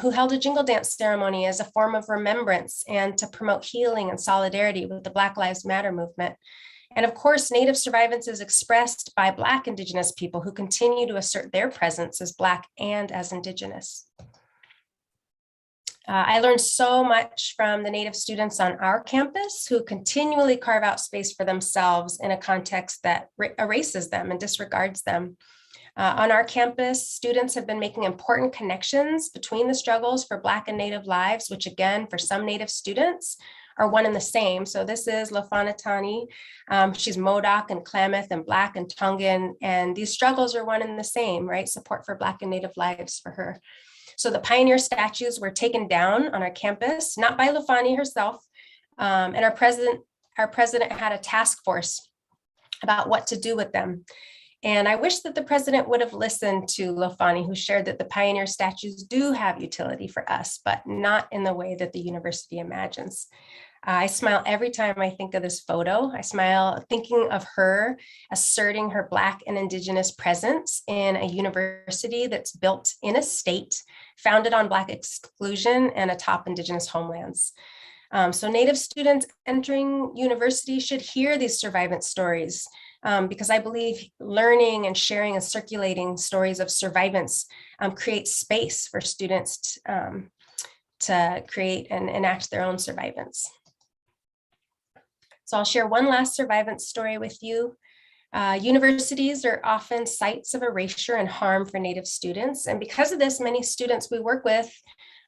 who held a jingle dance ceremony as a form of remembrance and to promote healing and solidarity with the Black Lives Matter movement. And of course, Native survivance is expressed by Black Indigenous people who continue to assert their presence as Black and as Indigenous. I learned so much from the Native students on our campus who continually carve out space for themselves in a context that erases them and disregards them. On our campus, students have been making important connections between the struggles for Black and Native lives, which again, for some Native students, are one and the same. So this is Lofanatani. She's Modoc and Klamath and Black and Tongan, and these struggles are one and the same, right? Support for Black and Native lives for her. So the pioneer statues were taken down on our campus, not by Lefani herself, and our president had a task force about what to do with them. And I wish that the president would have listened to Lefani, who shared that the pioneer statues do have utility for us, but not in the way that the university imagines. I smile every time I think of this photo. I smile thinking of her asserting her Black and Indigenous presence in a university that's built in a state founded on Black exclusion and atop Indigenous homelands. So Native students entering university should hear these survivance stories, because I believe learning and sharing and circulating stories of survivance creates space for students to create and enact their own survivance. So I'll share one last survivance story with you. Universities are often sites of erasure and harm for Native students. And because of this, many students we work with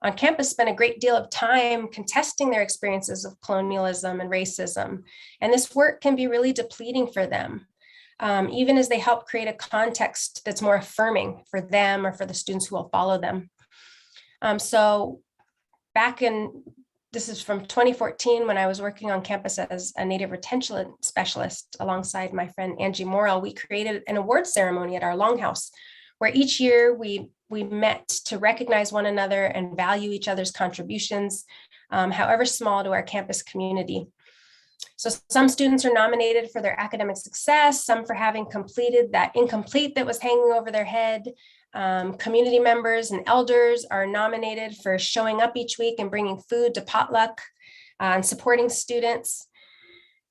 on campus spend a great deal of time contesting their experiences of colonialism and racism. And this work can be really depleting for them, even as they help create a context that's more affirming for them or for the students who will follow them. So this is from 2014 when I was working on campus as a Native retention specialist alongside my friend Angie Morrell. We created an award ceremony at our longhouse where each year we met to recognize one another and value each other's contributions, however small, to our campus community. So some students are nominated for their academic success, some for having completed that incomplete that was hanging over their head, Community members and elders are nominated for showing up each week and bringing food to potluck and supporting students.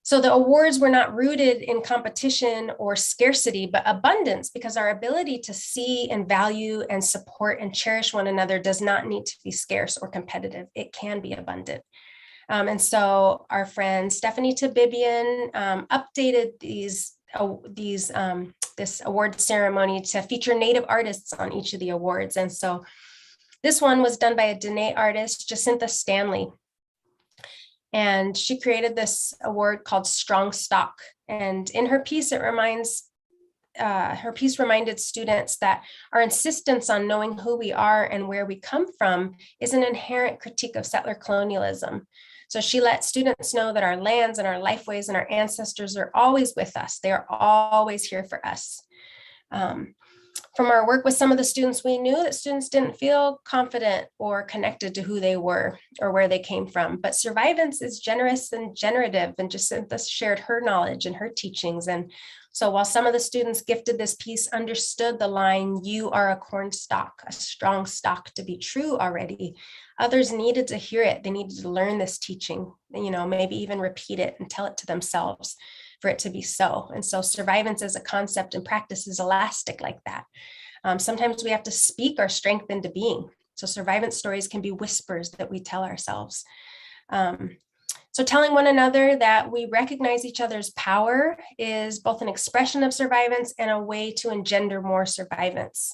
So the awards were not rooted in competition or scarcity, but abundance, because our ability to see and value and support and cherish one another does not need to be scarce or competitive. It can be abundant. And so our friend Stephanie Tabibian updated this award ceremony to feature Native artists on each of the awards. And so this one was done by a Dene artist, Jacinta Stanley. And she created this award called Strong Stock. And in her piece, her piece reminded students that our insistence on knowing who we are and where we come from is an inherent critique of settler colonialism. So she let students know that our lands and our lifeways and our ancestors are always with us. They are always here for us. From our work with some of the students, we knew that students didn't feel confident or connected to who they were or where they came from. But Survivance is generous and generative, and Jacinta shared her knowledge and her teachings. And so while some of the students gifted this piece understood the line, "You are a corn stalk, a strong stock," to be true already, others needed to hear it. They needed to learn this teaching, maybe even repeat it and tell it to themselves for it to be so. And so Survivance as a concept and practice is elastic like that. Sometimes we have to speak our strength into being. So Survivance stories can be whispers that we tell ourselves. So telling one another that we recognize each other's power is both an expression of survivance and a way to engender more survivance.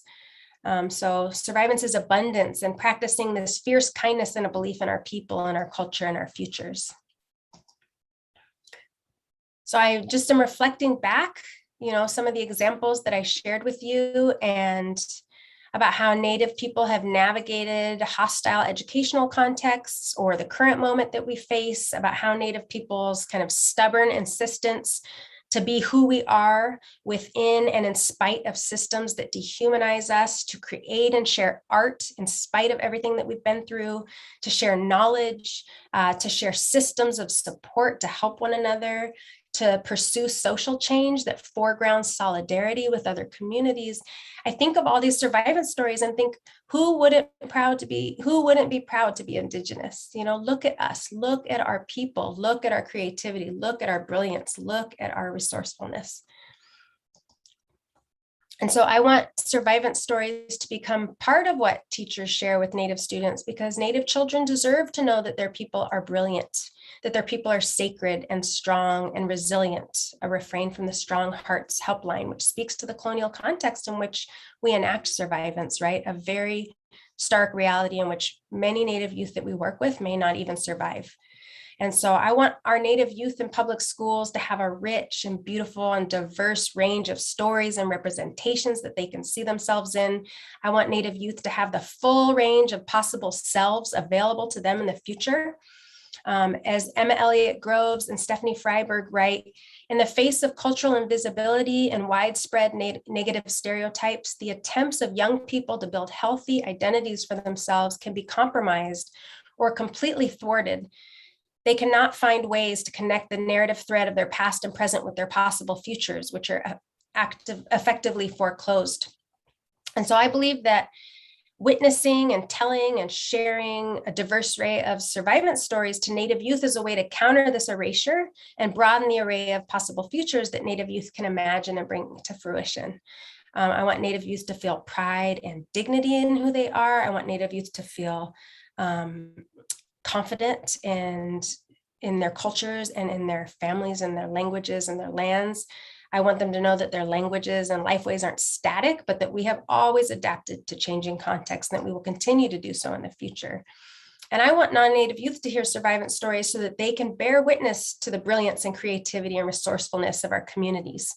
So survivance is abundance and practicing this fierce kindness and a belief in our people and our culture and our futures. So I just am reflecting back, some of the examples that I shared with you and about how Native people have navigated hostile educational contexts or the current moment that we face, about how Native people's kind of stubborn insistence to be who we are within and in spite of systems that dehumanize us, to create and share art in spite of everything that we've been through, to share knowledge, to share systems of support to help one another, to pursue social change that foregrounds solidarity with other communities. I think of all these survivance stories and think, who wouldn't be proud to be Indigenous? Look at us, look at our people, look at our creativity, look at our brilliance, look at our resourcefulness. And so I want survivance stories to become part of what teachers share with Native students, because Native children deserve to know that their people are brilliant, that their people are sacred and strong and resilient, a refrain from the Strong Hearts Helpline, which speaks to the colonial context in which we enact survivance, right? A very stark reality in which many Native youth that we work with may not even survive. And so I want our Native youth in public schools to have a rich and beautiful and diverse range of stories and representations that they can see themselves in. I want Native youth to have the full range of possible selves available to them in the future. As Emma Elliott Groves and Stephanie Freiberg write, in the face of cultural invisibility and widespread negative stereotypes, the attempts of young people to build healthy identities for themselves can be compromised or completely thwarted. They cannot find ways to connect the narrative thread of their past and present with their possible futures, which are effectively foreclosed. And so I believe that witnessing and telling and sharing a diverse array of survivance stories to Native youth is a way to counter this erasure and broaden the array of possible futures that Native youth can imagine and bring to fruition. I want Native youth to feel pride and dignity in who they are. I want Native youth to feel confident and in their cultures and in their families and their languages and their lands. I want them to know that their languages and lifeways aren't static, but that we have always adapted to changing contexts and that we will continue to do so in the future. And I want non-Native youth to hear survivance stories so that they can bear witness to the brilliance and creativity and resourcefulness of our communities.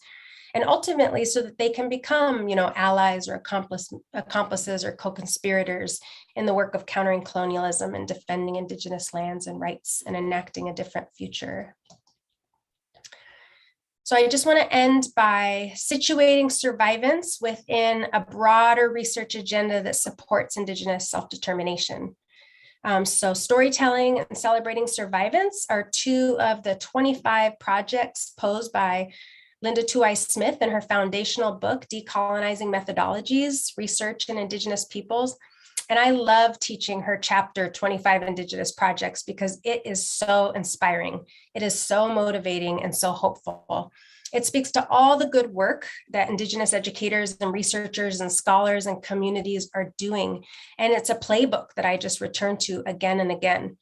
And ultimately, so that they can become, allies or accomplices or co-conspirators in the work of countering colonialism and defending Indigenous lands and rights and enacting a different future. So I just want to end by situating survivance within a broader research agenda that supports Indigenous self-determination. So storytelling and celebrating survivance are two of the 25 projects posed by Linda Tuai Smith in her foundational book, Decolonizing Methodologies, Research in Indigenous Peoples. And I love teaching her chapter 25 Indigenous Projects because it is so inspiring. It is so motivating and so hopeful. It speaks to all the good work that Indigenous educators and researchers and scholars and communities are doing. And it's a playbook that I just return to again and again.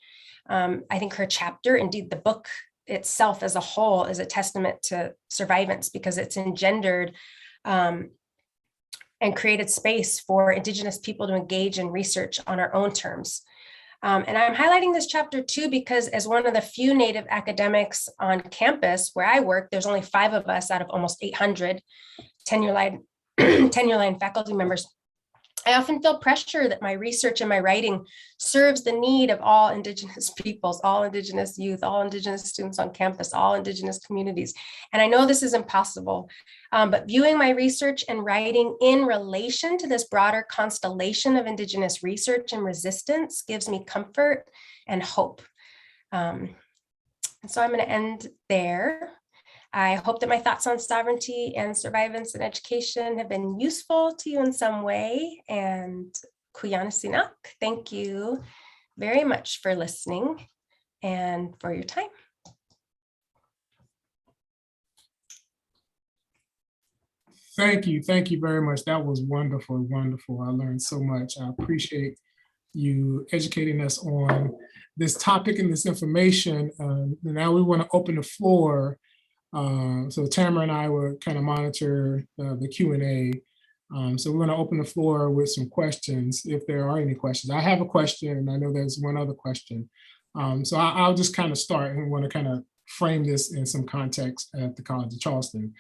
I think her chapter, indeed the book itself as a whole, is a testament to Survivance because it's engendered and created space for Indigenous people to engage in research on our own terms. And I'm highlighting this chapter too, because as one of the few Native academics on campus where I work, there's only 5 of us out of almost 800 tenure-line faculty members. I often feel pressure that my research and my writing serves the need of all Indigenous peoples, all Indigenous youth, all Indigenous students on campus, all Indigenous communities. And I know this is impossible, but viewing my research and writing in relation to this broader constellation of Indigenous research and resistance gives me comfort and hope. So I'm going to end there. I hope that my thoughts on sovereignty and survivance in education have been useful to you in some way. And Kuyana Sinak, thank you very much for listening and for your time. Thank you very much. That was wonderful, wonderful. I learned so much. I appreciate you educating us on this topic and this information. Now we want to open the floor. So Tamara and I will kind of monitor the Q&A. So we're going to open the floor with some questions, if there are any questions. I have a question, and I know there's one other question. So I'll just kind of start and want to kind of frame this in some context at the College of Charleston.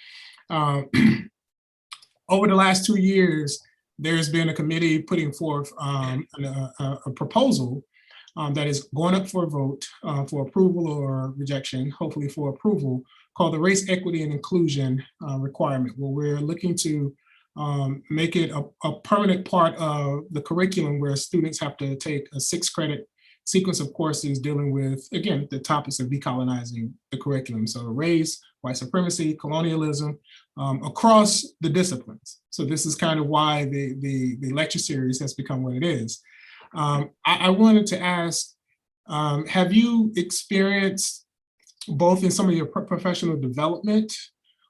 Over the last 2 years, there's been a committee putting forth a proposal that is going up for a vote for approval or rejection, hopefully for approval, called the Race, Equity, and Inclusion Requirement, where we're looking to make it a permanent part of the curriculum where students have to take a 6-credit sequence of courses dealing with, again, the topics of decolonizing the curriculum. So race, white supremacy, colonialism, across the disciplines. So this is kind of why the lecture series has become what it is. I wanted to ask, have you experienced, both in some of your professional development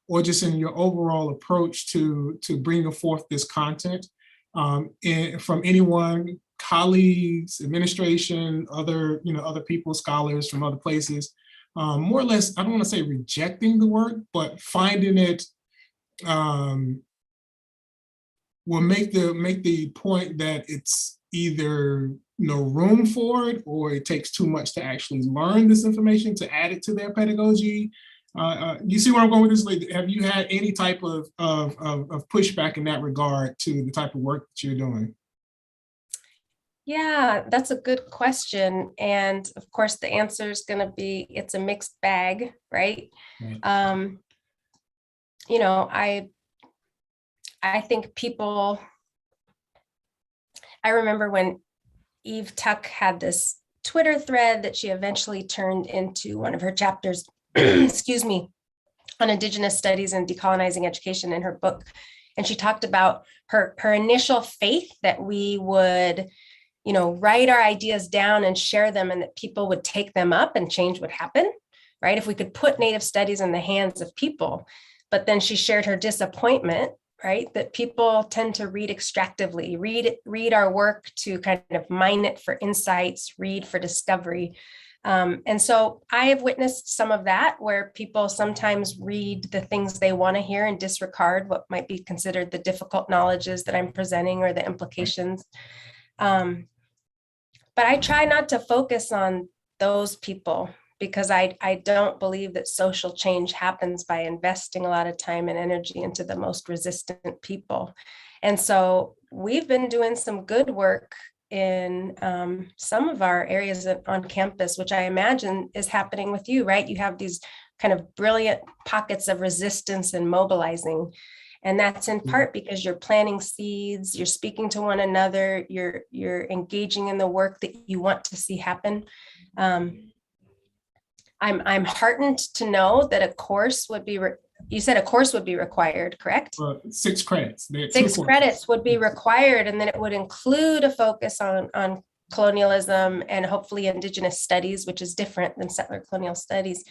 or just in your overall approach to bringing forth this content from anyone, colleagues, administration, other people, scholars from other places, more or less, I don't want to say rejecting the work, but finding it will make the point that it's either no room for it, or it takes too much to actually learn this information to add it to their pedagogy. You see where I'm going with this? Like, have you had any type of pushback in that regard to the type of work that you're doing? Yeah, that's a good question. And of course, the answer is going to be, it's a mixed bag, right? Right. You know, I think people, I remember when Eve Tuck had this Twitter thread that she eventually turned into one of her chapters, excuse me, on Indigenous studies and decolonizing education in her book. And she talked about her initial faith that we would, you know, write our ideas down and share them, and that people would take them up and change would happen, right? If we could put Native studies in the hands of people. But then she shared her disappointment, right? That people tend to read extractively, read our work to kind of mine it for insights, read for discovery. And so I have witnessed some of that, where people sometimes read the things they want to hear and disregard what might be considered the difficult knowledges that I'm presenting or the implications. But I try not to focus on those people, because I don't believe that social change happens by investing a lot of time and energy into the most resistant people. And so we've been doing some good work in some of our areas on campus, which I imagine is happening with you, right? You have these kind of brilliant pockets of resistance and mobilizing. And that's in part because you're planting seeds, you're speaking to one another, you're engaging in the work that you want to see happen. I'm heartened to know that a course would be you said a course would be required, correct? 6 credits. 6 credits would be required, and then it would include a focus on colonialism and hopefully Indigenous studies, which is different than settler colonial studies.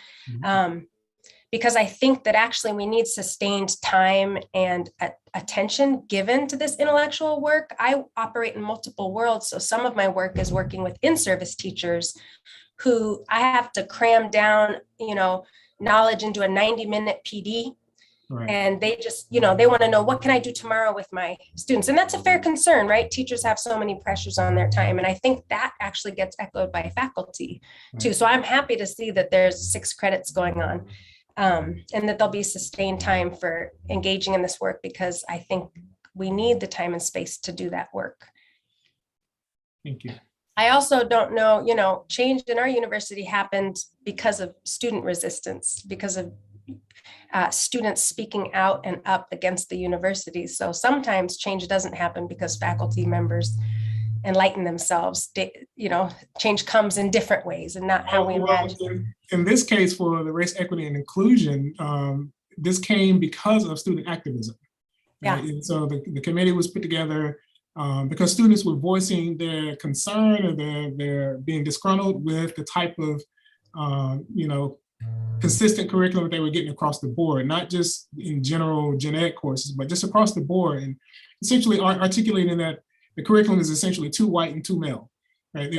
Because I think that actually we need sustained time and attention given to this intellectual work. I operate in multiple worlds, so some of my work is working with in-service teachers who I have to cram down, knowledge into a 90-minute PD. Right. And they just, they want to know, what can I do tomorrow with my students? And that's a fair concern, right? Teachers have so many pressures on their time. And I think that actually gets echoed by faculty too. So I'm happy to see that there's 6 credits going on, and that there'll be sustained time for engaging in this work, because I think we need the time and space to do that work. Thank you. I also don't know, change in our university happened because of student resistance, because of students speaking out and up against the university. So sometimes change doesn't happen because faculty members enlighten themselves. Change comes in different ways and not how we imagine. In this case, for the race, equity, and inclusion, this came because of student activism. Right? Yeah. And so the committee was put together because students were voicing their concern, or they're being disgruntled with the type of, consistent curriculum that they were getting across the board, not just in general gen ed courses, but just across the board, and essentially articulating that the curriculum is essentially too white and too male. Right?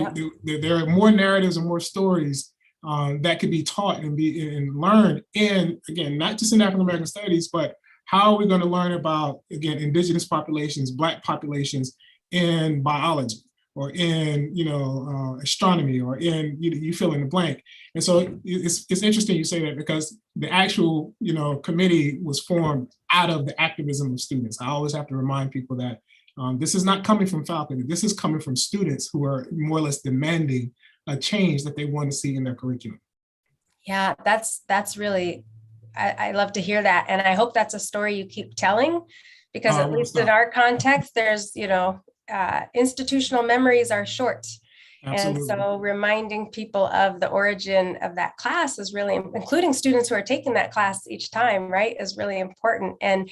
There are more narratives and more stories that could be taught and learned in, again, not just in African American studies, but how are we going to learn about, again, Indigenous populations, Black populations in biology, or in astronomy, or in you fill in the blank. And so it's interesting you say that, because the actual committee was formed out of the activism of students. I always have to remind people that this is not coming from faculty. This is coming from students who are more or less demanding a change that they want to see in their curriculum. Yeah, that's really, I love to hear that, and I hope that's a story you keep telling, because at least in our context, there's institutional memories are short. Absolutely. And so reminding people of the origin of that class is really, including students who are taking that class each time, right, is really important. And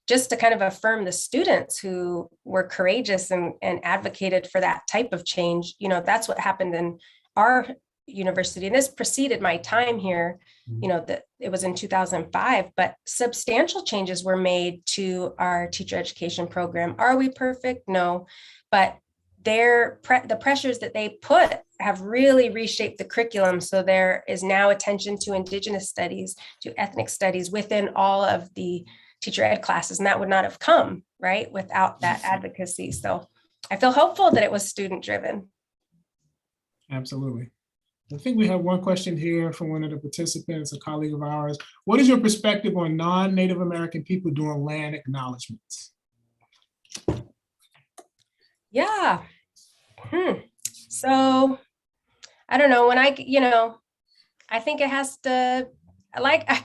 just to kind of affirm the students who were courageous and advocated for that type of change, that's what happened in our university. And this preceded my time here, that it was in 2005, but substantial changes were made to our teacher education program. Are we perfect? No, but the pressures that they put have really reshaped the curriculum. So there is now attention to Indigenous studies, to ethnic studies within all of the teacher ed classes. And that would not have come, right, without that advocacy. So I feel hopeful that it was student driven. Absolutely. I think we have one question here from one of the participants, a colleague of ours. What is your perspective on non-Native American people doing land acknowledgments? Yeah. So I don't know, when I think it has to, I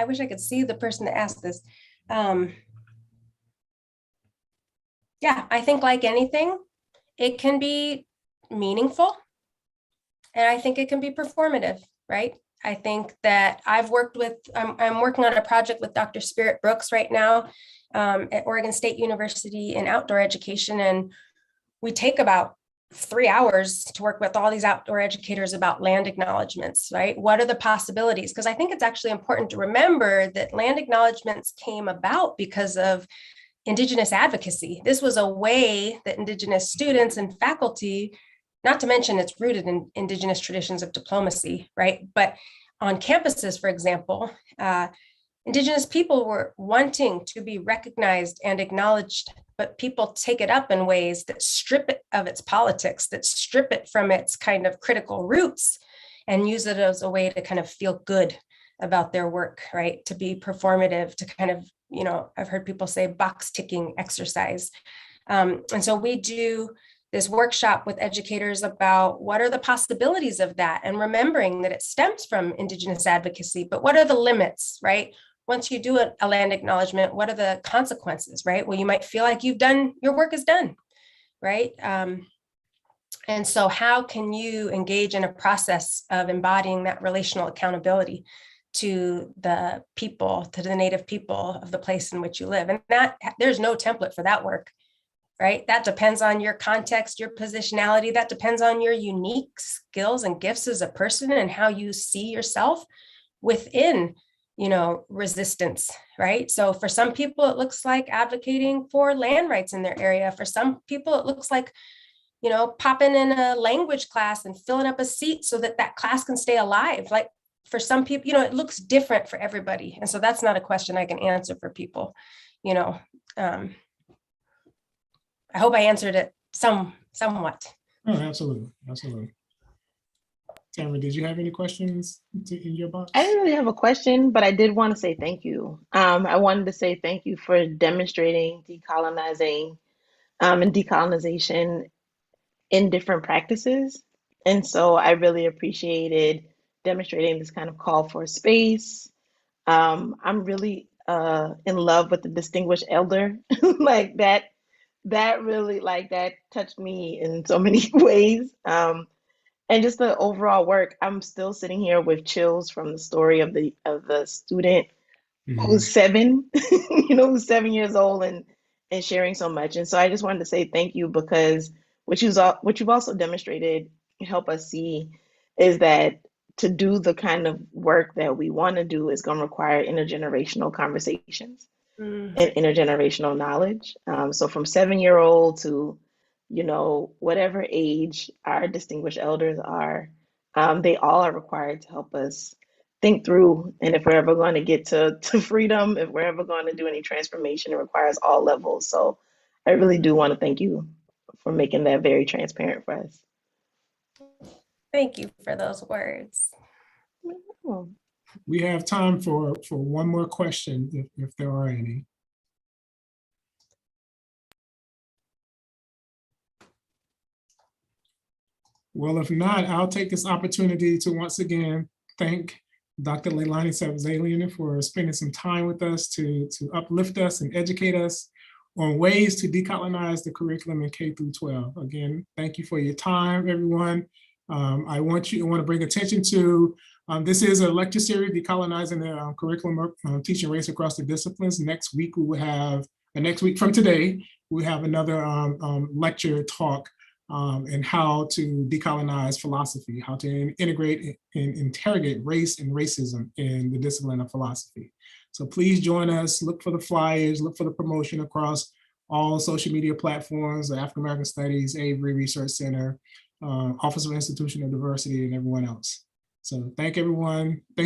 wish I could see the person that asked this. Yeah, I think like anything, it can be meaningful. And I think it can be performative, right? I think that I'm working on a project with Dr. Spirit Brooks right now at Oregon State University in outdoor education. And we take about 3 hours to work with all these outdoor educators about land acknowledgments, right? What are the possibilities? Because I think it's actually important to remember that land acknowledgments came about because of Indigenous advocacy. This was a way that Indigenous students and faculty, not to mention it's rooted in Indigenous traditions of diplomacy, right? But on campuses, for example, Indigenous people were wanting to be recognized and acknowledged, but people take it up in ways that strip it of its politics, that strip it from its kind of critical roots and use it as a way to kind of feel good about their work, right? To be performative, to kind of, I've heard people say box ticking exercise. And so we do this workshop with educators about what are the possibilities of that, and remembering that it stems from Indigenous advocacy, but what are the limits, right? Once you do a land acknowledgement, what are the consequences, right? Well, you might feel like your work is done, right? And so how can you engage in a process of embodying that relational accountability? to the people, to the native people of the place in which you live. And that there's no template for that work, right? That depends on your context, your positionality, that depends on your unique skills and gifts as a person and how you see yourself within, resistance, right? So for some people, it looks like advocating for land rights in their area. For some people, it looks like, popping in a language class and filling up a seat so that that class can stay alive. Like for some people, it looks different for everybody. And so that's not a question I can answer for people, I hope I answered it somewhat. Oh, absolutely. Absolutely. Tamara, did you have any questions in your box? I didn't really have a question, but I did want to say thank you. I wanted to say thank you for demonstrating decolonizing and decolonization in different practices. And so I really appreciated demonstrating this kind of call for space. I'm really in love with the distinguished elder. Like that really, like that touched me in so many ways. And just the overall work, I'm still sitting here with chills from the story of the student who's 7, who's 7 years old and sharing so much. And so I just wanted to say thank you, because what you've also demonstrated, help us see, is that to do the kind of work that we want to do is going to require intergenerational conversations and intergenerational knowledge. So from 7-year-old to whatever age our distinguished elders are, they all are required to help us think through. And if we're ever going to get to freedom, if we're ever going to do any transformation, it requires all levels. So I really do want to thank you for making that very transparent for us. Thank you for those words. We have time for one more question, if there are any. Well, if not, I'll take this opportunity to once again thank Dr. Lelani Sabzalian for spending some time with us to uplift us and educate us on ways to decolonize the curriculum in K through 12. Again, thank you for your time, everyone. I want to bring attention to, this is a lecture series, Decolonizing the Curriculum, Teaching Race Across the Disciplines. Next week, we will have, next week from today, we have another lecture talk and how to decolonize philosophy, how to integrate and interrogate race and racism in the discipline of philosophy. So please join us, look for the flyers, look for the promotion across all social media platforms, the African American Studies, Avery Research Center, Office of Institutional Diversity, and everyone else. So thank everyone.